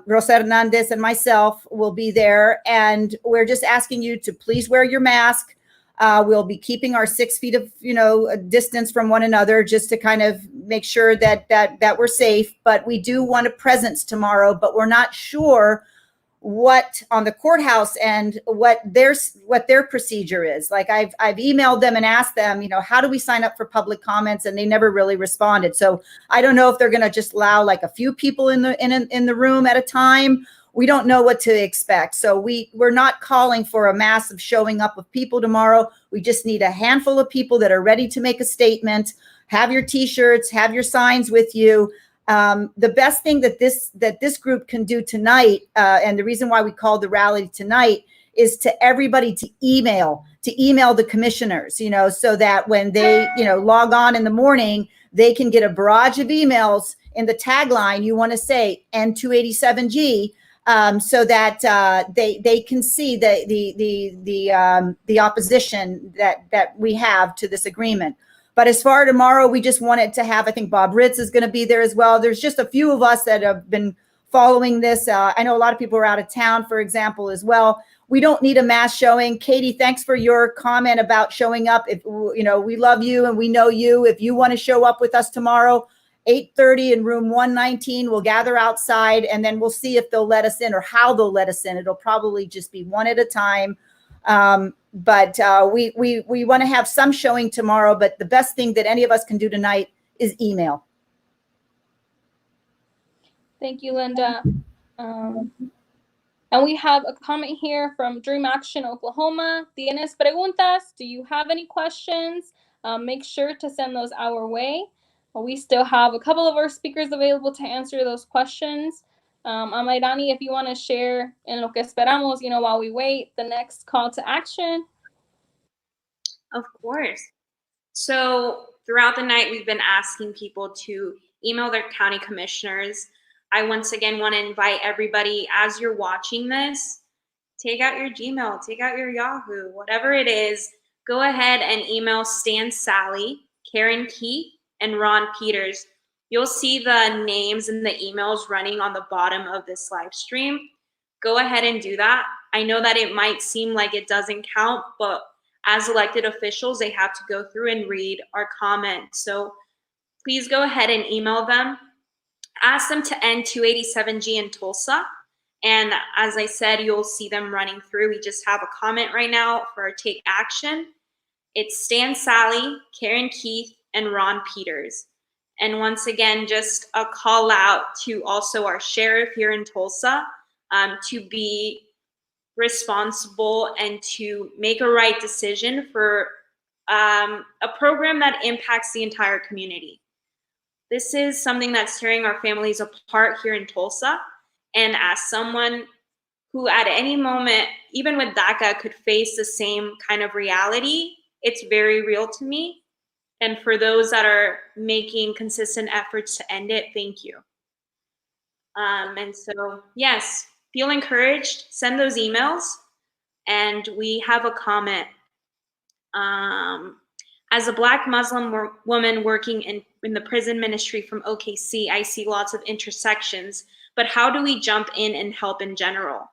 Rosa Hernandez and myself will be there. And we're just asking you to please wear your mask. We'll be keeping our 6 feet of, distance from one another just to kind of make sure that we're safe. But we do want a presence tomorrow, but we're not sure what on the courthouse and what their procedure is. Like I've emailed them and asked them, how do we sign up for public comments? And they never really responded. So I don't know if they're going to just allow like a few people in the room at a time. We don't know what to expect. So we're not calling for a massive showing up of people tomorrow. We just need a handful of people that are ready to make a statement. Have your t-shirts, have your signs with you. The best thing that this group can do tonight, and the reason why we called the rally tonight, is to everybody to email the commissioners, so that when they, log on in the morning, they can get a barrage of emails in the tagline. You want to say N287G, so that they can see the opposition that we have to this agreement. But as far as tomorrow, we just wanted to have, I think Bob Ritz is going to be there as well. There's just a few of us that have been following this. I know a lot of people are out of town, for example, as well. We don't need a mass showing. Katie, thanks for your comment about showing up. If we love you and we know you. If you want to show up with us tomorrow, 8:30 in room 119, we'll gather outside and then we'll see if they'll let us in or how they'll let us in. It'll probably just be one at a time. But we want to have some showing tomorrow, but the best thing that any of us can do tonight is email. Thank you, Linda. And we have a comment here from Dream Action Oklahoma. ¿Tienes preguntas? Do you have any questions? Make sure to send those our way. We still have a couple of our speakers available to answer those questions. Amairani, if you want to share en lo que esperamos, while we wait, the next call to action. Of course. So throughout the night, we've been asking people to email their county commissioners. I once again want to invite everybody, as you're watching this, take out your Gmail, take out your Yahoo, whatever it is, go ahead and email Stan Sallee, Karen Keith, and Ron Peters You'll see the names and the emails running on the bottom of this live stream. Go ahead and do that. I know that it might seem like it doesn't count, but as elected officials, they have to go through and read our comments. So please go ahead and email them. Ask them to end 287G in Tulsa. And as I said, you'll see them running through. We just have a comment right now for our take action. It's Stan Sallee, Karen Keith, and rpeters. And once again, just a call out to also our sheriff here in Tulsa to be responsible and to make a right decision for a program that impacts the entire community. This is something that's tearing our families apart here in Tulsa. And as someone who at any moment, even with DACA, could face the same kind of reality, it's very real to me. And for those that are making consistent efforts to end it, thank you. And so, yes, feel encouraged, send those emails. And we have a comment. As a Black Muslim woman working in the prison ministry from OKC, I see lots of intersections, but how do we jump in and help in general?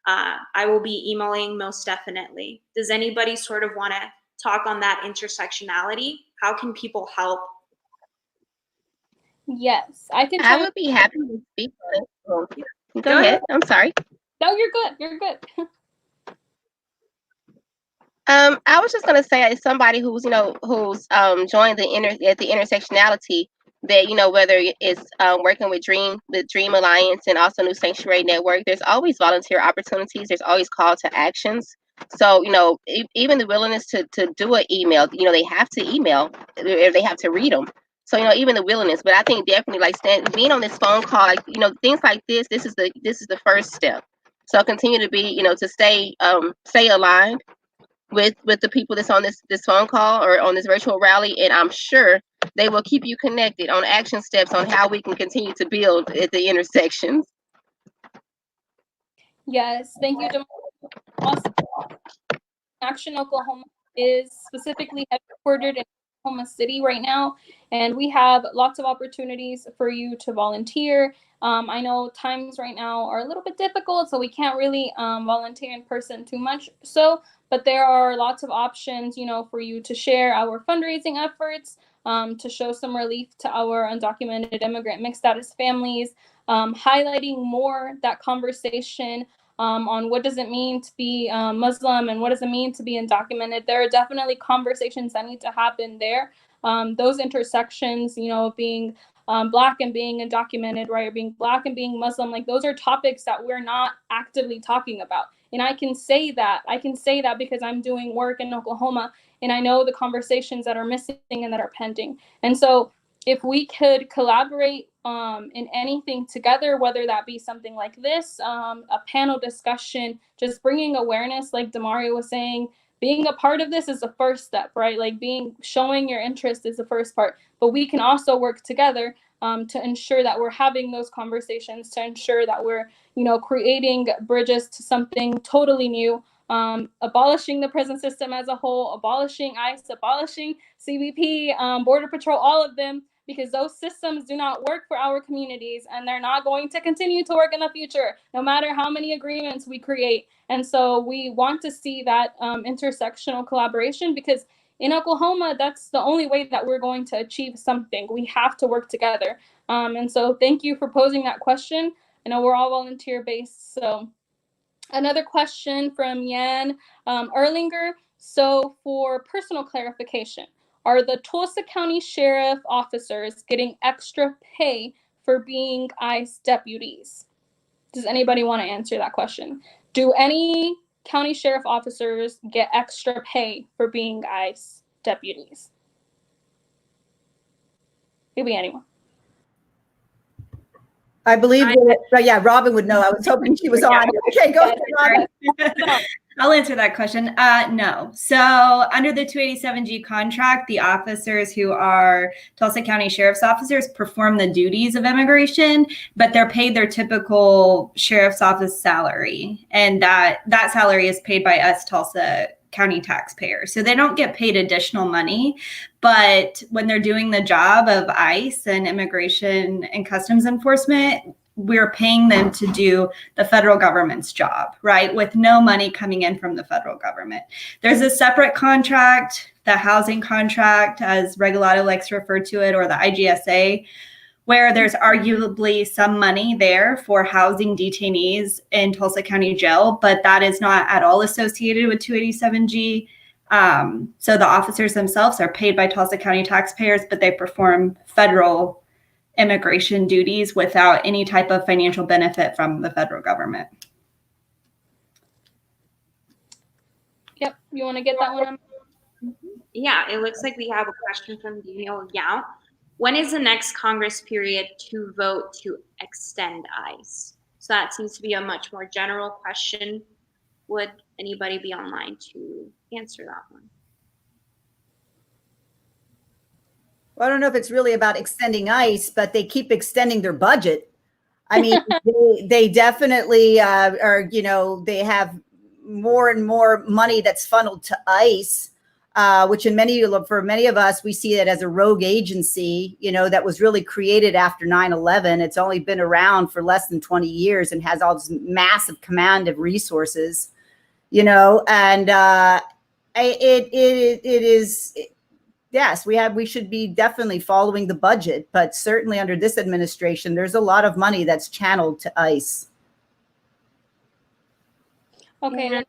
I will be emailing most definitely. Does anybody sort of want to talk on that intersectionality? How can people help? Yes, I can. I would be happy to speak on it. Go ahead. I'm sorry. No, you're good. You're good. I was just gonna say, as somebody who's joined the intersectionality, that whether it's working with Dream Alliance and also New Sanctuary Network, there's always volunteer opportunities. There's always call to actions. So even the willingness to do an email, they have to email or they have to read them. So even the willingness, but I think definitely being on this phone call, things like this. This is the first step. So continue to be to stay aligned with the people that's on this phone call or on this virtual rally, and I'm sure they will keep you connected on action steps on how we can continue to build at the intersections. Yes, thank you, Jamal. Awesome. Action Oklahoma is specifically headquartered in Oklahoma City right now, and we have lots of opportunities for you to volunteer. I know times right now are a little bit difficult, so we can't really volunteer in person too much. But there are lots of options, for you to share our fundraising efforts, to show some relief to our undocumented immigrant mixed status families, highlighting more that conversation on what does it mean to be Muslim and what does it mean to be undocumented. There are definitely conversations that need to happen there. Those intersections, being Black and being undocumented, right, or being Black and being Muslim, like those are topics that we're not actively talking about. And I can say that because I'm doing work in Oklahoma and I know the conversations that are missing and that are pending. And so if we could collaborate in anything together, whether that be something like this, a panel discussion, just bringing awareness, like Demario was saying, being a part of this is the first step, right? Like showing your interest is the first part, but we can also work together to ensure that we're having those conversations, to ensure that we're, creating bridges to something totally new, abolishing the prison system as a whole, abolishing ICE, abolishing CBP, Border Patrol, all of them, because those systems do not work for our communities and they're not going to continue to work in the future, no matter how many agreements we create. And so we want to see that intersectional collaboration, because in Oklahoma, that's the only way that we're going to achieve something. We have to work together. And so thank you for posing that question. I know we're all volunteer based. So another question from Jan Erlinger. So for personal clarification, are the Tulsa County Sheriff officers getting extra pay for being ICE deputies? Does anybody want to answer that question? Do any county sheriff officers get extra pay for being ICE deputies? Maybe anyone. I believe, yeah, Robin would know. I was hoping she was on. Okay, go ahead, Robin. I'll answer that question. No. So under the 287G contract, the officers who are Tulsa County Sheriff's officers perform the duties of immigration, but they're paid their typical sheriff's office salary. And that salary is paid by us Tulsa County taxpayers. So they don't get paid additional money, but when they're doing the job of ICE and Immigration and Customs Enforcement, we're paying them to do the federal government's job, right? With no money coming in from the federal government. There's a separate contract, the housing contract, as Regalado likes to refer to it, or the IGSA, where there's arguably some money there for housing detainees in Tulsa County Jail, but that is not at all associated with 287G. So the officers themselves are paid by Tulsa County taxpayers, but they perform federal immigration duties without any type of financial benefit from the federal government. Yep, you want to get that one? Yeah, it looks like we have a question from Daniel Yao. When is the next Congress period to vote to extend ICE? So that seems to be a much more general question. Would anybody be online to answer that one? Well, I don't know if it's really about extending ICE, but they keep extending their budget. I mean, they definitely are, they have more and more money that's funneled to ICE, which for many of us, we see it as a rogue agency, that was really created after 9/11. It's only been around for less than 20 years and has all this massive command of resources, and it is. Yes, we should be definitely following the budget, but certainly under this administration, there's a lot of money that's channeled to ICE. Okay.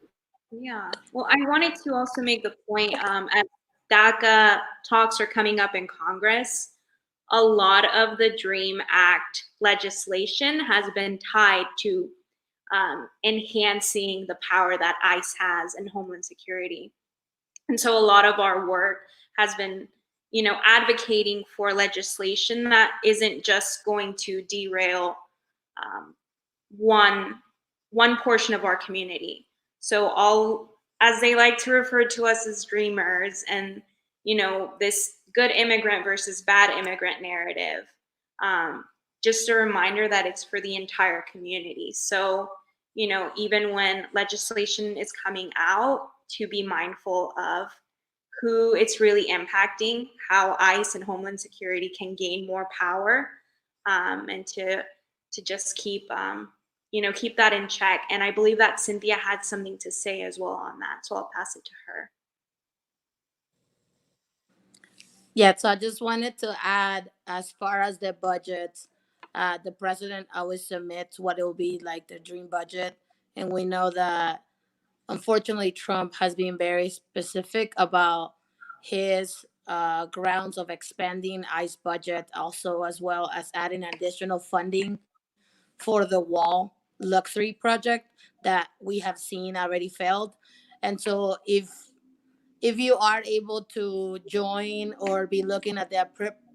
Yeah. Well, I wanted to also make the point, as DACA talks are coming up in Congress, a lot of the DREAM Act legislation has been tied to enhancing the power that ICE has in Homeland Security. And so a lot of our work has been, advocating for legislation that isn't just going to derail one portion of our community. So all, as they like to refer to us as dreamers, and this good immigrant versus bad immigrant narrative, just a reminder that it's for the entire community. So even when legislation is coming out, to be mindful of who it's really impacting, how ICE and Homeland Security can gain more power, and to just keep that in check. And I believe that Cynthia had something to say as well on that, so I'll pass it to her. Yeah, so I just wanted to add, as far as the budget, the president always submits what it will be like the dream budget. And we know that, unfortunately, Trump has been very specific about his grounds of expanding ICE budget, also as well as adding additional funding for the wall luxury project that we have seen already failed. And so if you are able to join or be looking at the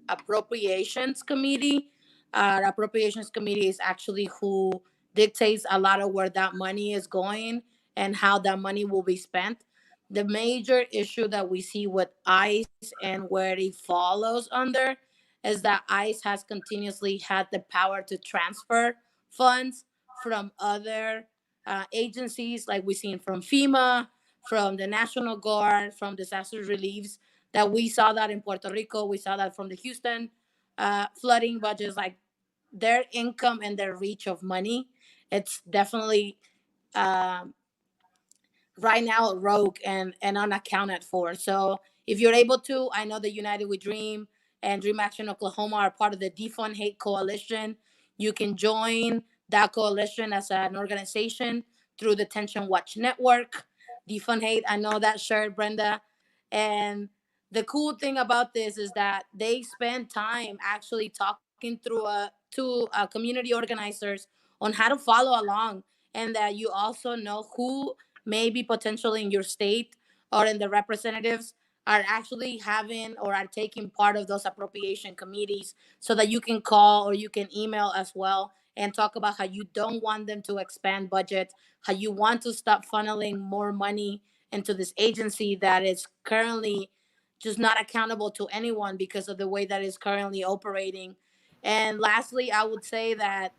appropriations committee, appropriations committee is actually who dictates a lot of where that money is going and how that money will be spent. The major issue that we see with ICE and where it follows under is that ICE has continuously had the power to transfer funds from other agencies, like we've seen from FEMA, from the National Guard, from disaster reliefs. That we saw that in Puerto Rico, we saw that from the Houston flooding budgets. Like, their income and their reach of money, it's definitely right now rogue and unaccounted for. So if you're able to, I know that United We Dream and Dream Action Oklahoma are part of the Defund Hate Coalition. You can join that coalition as an organization through the Tension Watch Network. Defund Hate, I know that shirt, Brenda. And the cool thing about this is that they spend time actually talking through to community organizers on how to follow along, and that you also know who maybe potentially in your state or in the representatives are actually having or are taking part of those appropriation committees, so that you can call or you can email as well and talk about how you don't want them to expand budget, how you want to stop funneling more money into this agency that is currently just not accountable to anyone because of the way that it's currently operating. And lastly, I would say that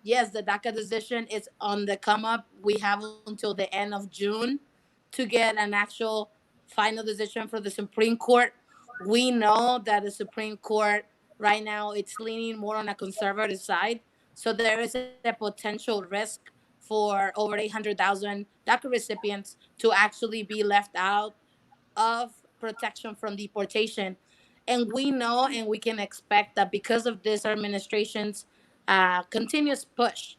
yes, the DACA decision is on the come up. We have until the end of June to get an actual final decision for the Supreme Court. We know that the Supreme Court right now it's leaning more on a conservative side, so there is a potential risk for over 800,000 DACA recipients to actually be left out of protection from deportation. And we know and we can expect that because of this administration's continuous push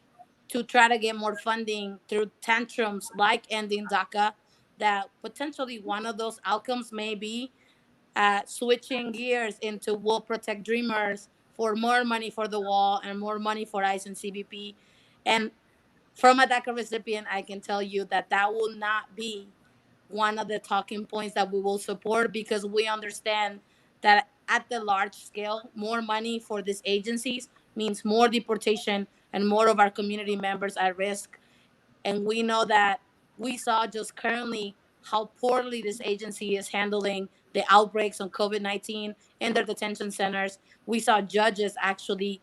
to try to get more funding through tantrums like ending DACA, that potentially one of those outcomes may be switching gears into We'll Protect Dreamers for more money for the wall and more money for ICE and CBP. And from a DACA recipient, I can tell you that that will not be one of the talking points that we will support, because we understand that at the large scale, more money for these agencies means more deportation and more of our community members at risk. And we know that we saw just currently how poorly this agency is handling the outbreaks on COVID-19 in their detention centers. We saw judges actually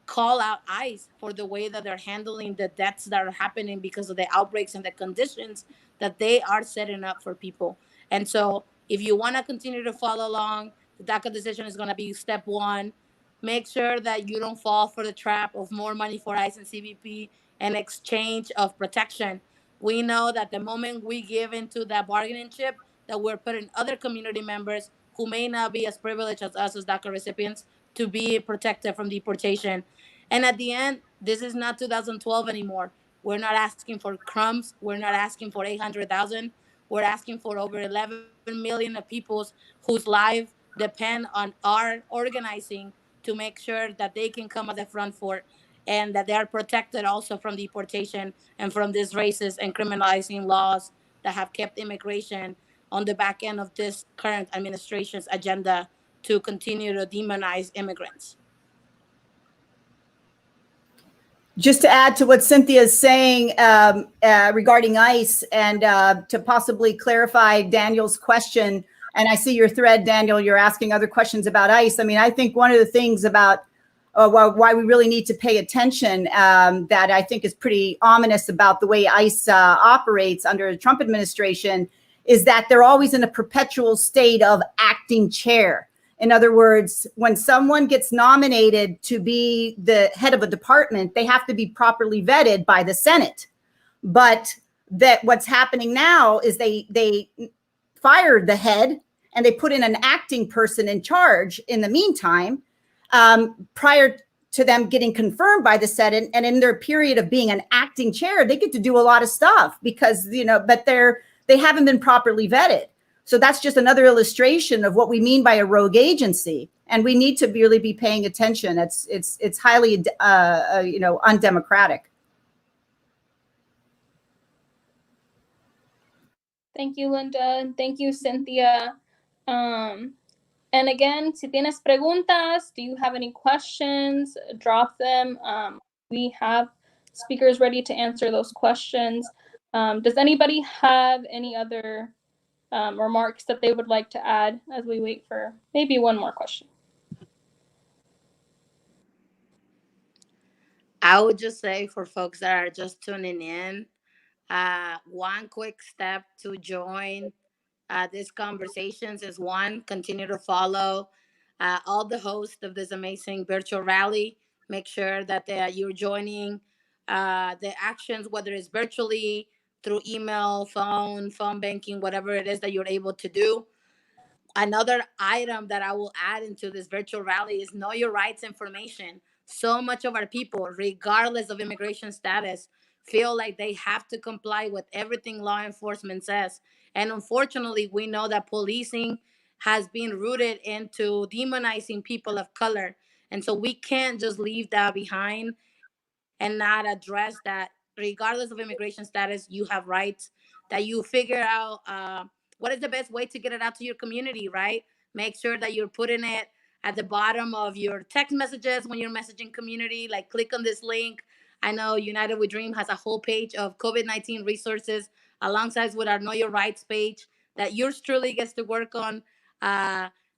call out ICE for the way that they're handling the deaths that are happening because of the outbreaks and the conditions that they are setting up for people. And so if you want to continue to follow along, the DACA decision is going to be step one. Make sure that you don't fall for the trap of more money for ICE and CBP and exchange of protection. We know that the moment we give into that bargaining chip, that we're putting other community members who may not be as privileged as us as DACA recipients to be protected from deportation. And at the end, this is not 2012 anymore. We're not asking for crumbs. We're not asking for 800,000. We're asking for over 11 million of people whose lives depend on our organizing to make sure that they can come at the front for it, and that they are protected also from deportation and from these racist and criminalizing laws that have kept immigration on the back end of this current administration's agenda to continue to demonize immigrants. Just to add to what Cynthia is saying regarding ICE, and to possibly clarify Daniel's question, and I see your thread, Daniel, you're asking other questions about ICE. I mean, I think one of the things about why we really need to pay attention that I think is pretty ominous about the way ICE operates under the Trump administration is that they're always in a perpetual state of acting chair. In other words, when someone gets nominated to be the head of a department, they have to be properly vetted by the Senate. But that what's happening now is they fired the head and they put in an acting person in charge in the meantime, prior to them getting confirmed by the Senate. And in their period of being an acting chair, they get to do a lot of stuff because, but they haven't been properly vetted. So that's just another illustration of what we mean by a rogue agency, and we need to really be paying attention. It's highly undemocratic. Thank you, Linda, and thank you, Cynthia. And again, si tienes preguntas, do you have any questions? Drop them. We have speakers ready to answer those questions. Does anybody have any other remarks that they would like to add as we wait for maybe one more question? I would just say for folks that are just tuning in, one quick step to join these conversations is one, continue to follow all the hosts of this amazing virtual rally. Make sure that you're joining the actions, whether it's virtually, through email, phone banking, whatever it is that you're able to do. Another item that I will add into this virtual rally is know your rights information. So much of our people, regardless of immigration status, feel like they have to comply with everything law enforcement says. And unfortunately, we know that policing has been rooted into demonizing people of color. And so we can't just leave that behind and not address that. Regardless of immigration status, you have rights, that you figure out what is the best way to get it out to your community, right? Make sure that you're putting it at the bottom of your text messages when you're messaging community, like click on this link. I know United We Dream has a whole page of COVID-19 resources alongside with our Know Your Rights page that yours truly gets to work on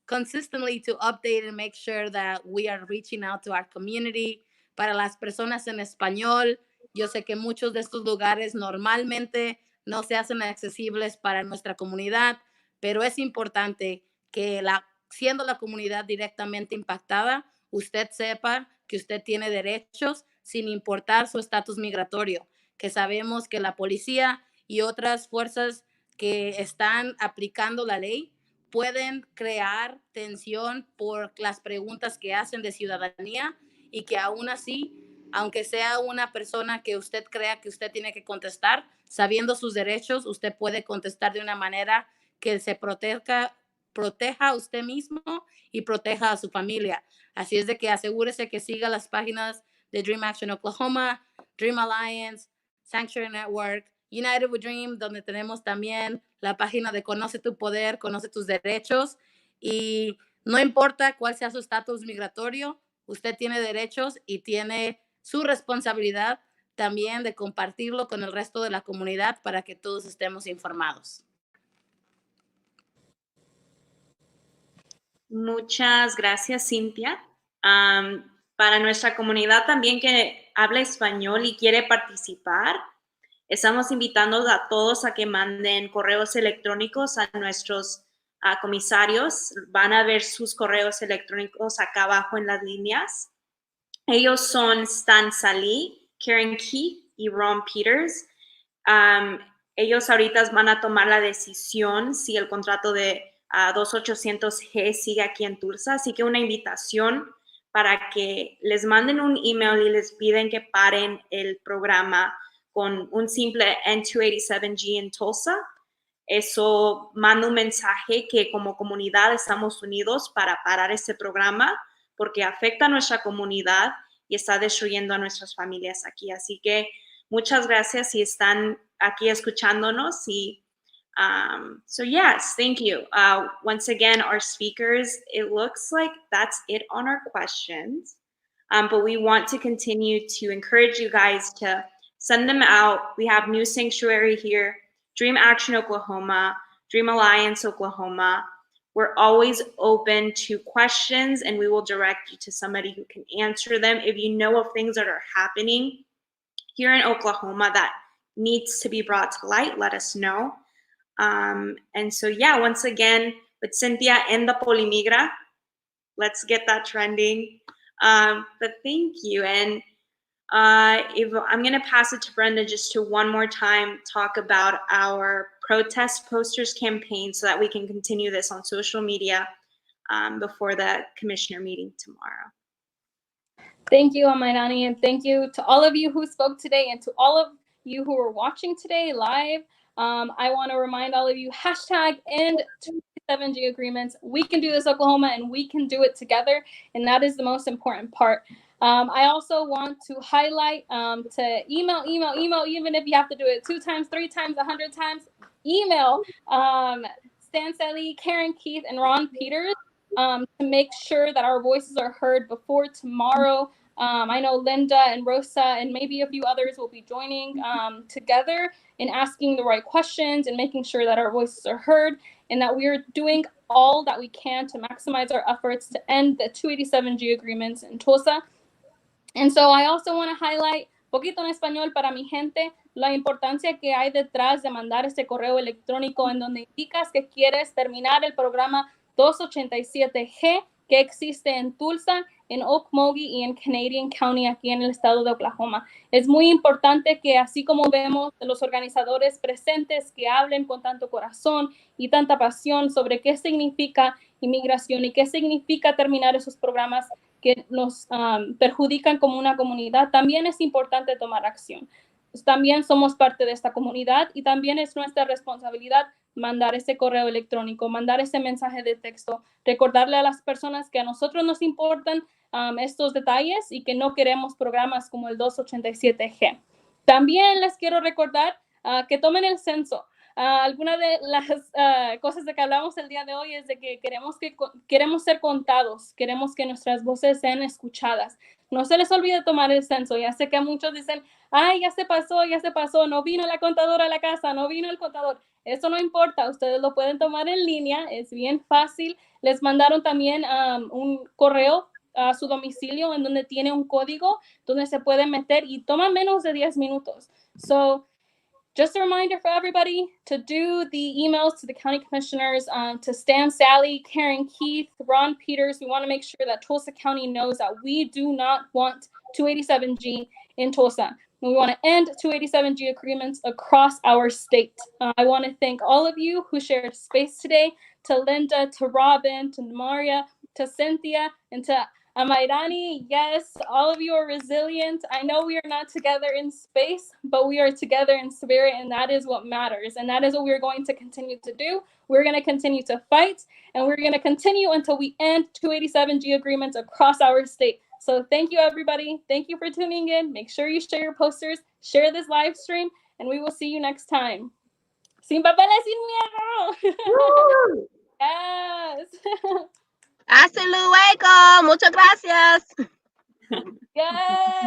consistently to update and make sure that we are reaching out to our community. Para las personas en español, yo sé que muchos de estos lugares normalmente no se hacen accesibles para nuestra comunidad, pero es importante que siendo la comunidad directamente impactada, usted sepa que usted tiene derechos sin importar su estatus migratorio, que sabemos que la policía y otras fuerzas que están aplicando la ley pueden crear tensión por las preguntas que hacen de ciudadanía y que aún así, aunque sea una persona que usted crea que usted tiene que contestar, sabiendo sus derechos, usted puede contestar de una manera que se proteja a usted mismo y proteja a su familia. Así es de que asegúrese que siga las páginas de Dream Action Oklahoma, Dream Alliance, Sanctuary Network, United with Dream, donde tenemos también la página de Conoce tu Poder, Conoce tus Derechos, y no importa cuál sea su estatus migratorio, usted tiene derechos y tiene su responsabilidad también de compartirlo con el resto de la comunidad para que todos estemos informados. Muchas gracias, Cintia. Para nuestra comunidad también que habla español y quiere participar, estamos invitando a todos a que manden correos electrónicos a nuestros comisarios. Van a ver sus correos electrónicos acá abajo en las líneas. Ellos son Sallee, kkeith y rpeters. Ellos ahorita van a tomar la decisión si el contrato de 2800G sigue aquí en Tulsa, así que una invitación para que les manden un email y les piden que paren el programa con un simple N287G en Tulsa. Eso manda un mensaje que como comunidad estamos unidos para parar este programa porque afecta a nuestra comunidad y está destruyendo a nuestras familias aquí. Así que muchas gracias si están aquí escuchándonos y so yes, thank you. Once again, our speakers, it looks like that's it on our questions. But we want to continue to encourage you guys to send them out. We have New Sanctuary here, Dream Action Oklahoma, Dream Alliance Oklahoma. We're always open to questions and we will direct you to somebody who can answer them. If you know of things that are happening here in Oklahoma that needs to be brought to light, let us know. And so, yeah, once again, with Cynthia and the Polimigra, let's get that trending. But thank you. And if I'm going to pass it to Brenda just to one more time talk about our protest posters campaign so that we can continue this on social media before the commissioner meeting tomorrow. Thank you, Amairani, and thank you to all of you who spoke today and to all of you who are watching today live. I want to remind all of you, hashtag end 287G agreements. We can do this, Oklahoma, and we can do it together. And that is the most important part. I also want to highlight to email, even if you have to do it 2 times, 3 times, 100 times, email Sallee, Kkeith, and rpeters to make sure that our voices are heard before tomorrow. I know Linda and Rosa and maybe a few others will be joining together in asking the right questions and making sure that our voices are heard and that we are doing all that we can to maximize our efforts to end the 287G agreements in Tulsa. And so I also want to highlight, poquito en español para mi gente, la importancia que hay detrás de mandar este correo electrónico en donde indicas que quieres terminar el programa 287G que existe en Tulsa, en Okmulgee y en Canadian County, aquí en el estado de Oklahoma. Es muy importante que así como vemos los organizadores presentes que hablen con tanto corazón y tanta pasión sobre qué significa inmigración y qué significa terminar esos programas que nos perjudican como una comunidad, también es importante tomar acción. También somos parte de esta comunidad y también es nuestra responsabilidad mandar ese correo electrónico, mandar ese mensaje de texto, recordarle a las personas que a nosotros nos importan estos detalles y que no queremos programas como el 287G. También les quiero recordar que tomen el censo. Alguna de las cosas de que hablamos el día de hoy es de que queremos ser contados, queremos que nuestras voces sean escuchadas. No se les olvide tomar el censo. Ya sé que muchos dicen, ay, ya se pasó, no vino la contadora a la casa, no vino el contador. Eso no importa, ustedes lo pueden tomar en línea, es bien fácil. Les mandaron también un correo a su domicilio en donde tiene un código donde se puede meter y toma menos de 10 minutos. So, just a reminder for everybody to do the emails to the county commissioners, to Stan, Sallee, Karen, Keith, Ron, Peters. We want to make sure that Tulsa County knows that we do not want 287G in Tulsa. And we want to end 287G agreements across our state. I want to thank all of you who shared space today, to Linda, to Robin, to Maria, to Cynthia, and to Amairani. Yes, all of you are resilient. I know we are not together in space, but we are together in spirit, and that is what matters. And that is what we're going to continue to do. We're going to continue to fight, and we're going to continue until we end 287G agreements across our state. So thank you, everybody. Thank you for tuning in. Make sure you share your posters, share this live stream, and we will see you next time. Sin papeles, sin miedo. Yes. Hasta luego. Muchas gracias. Yes.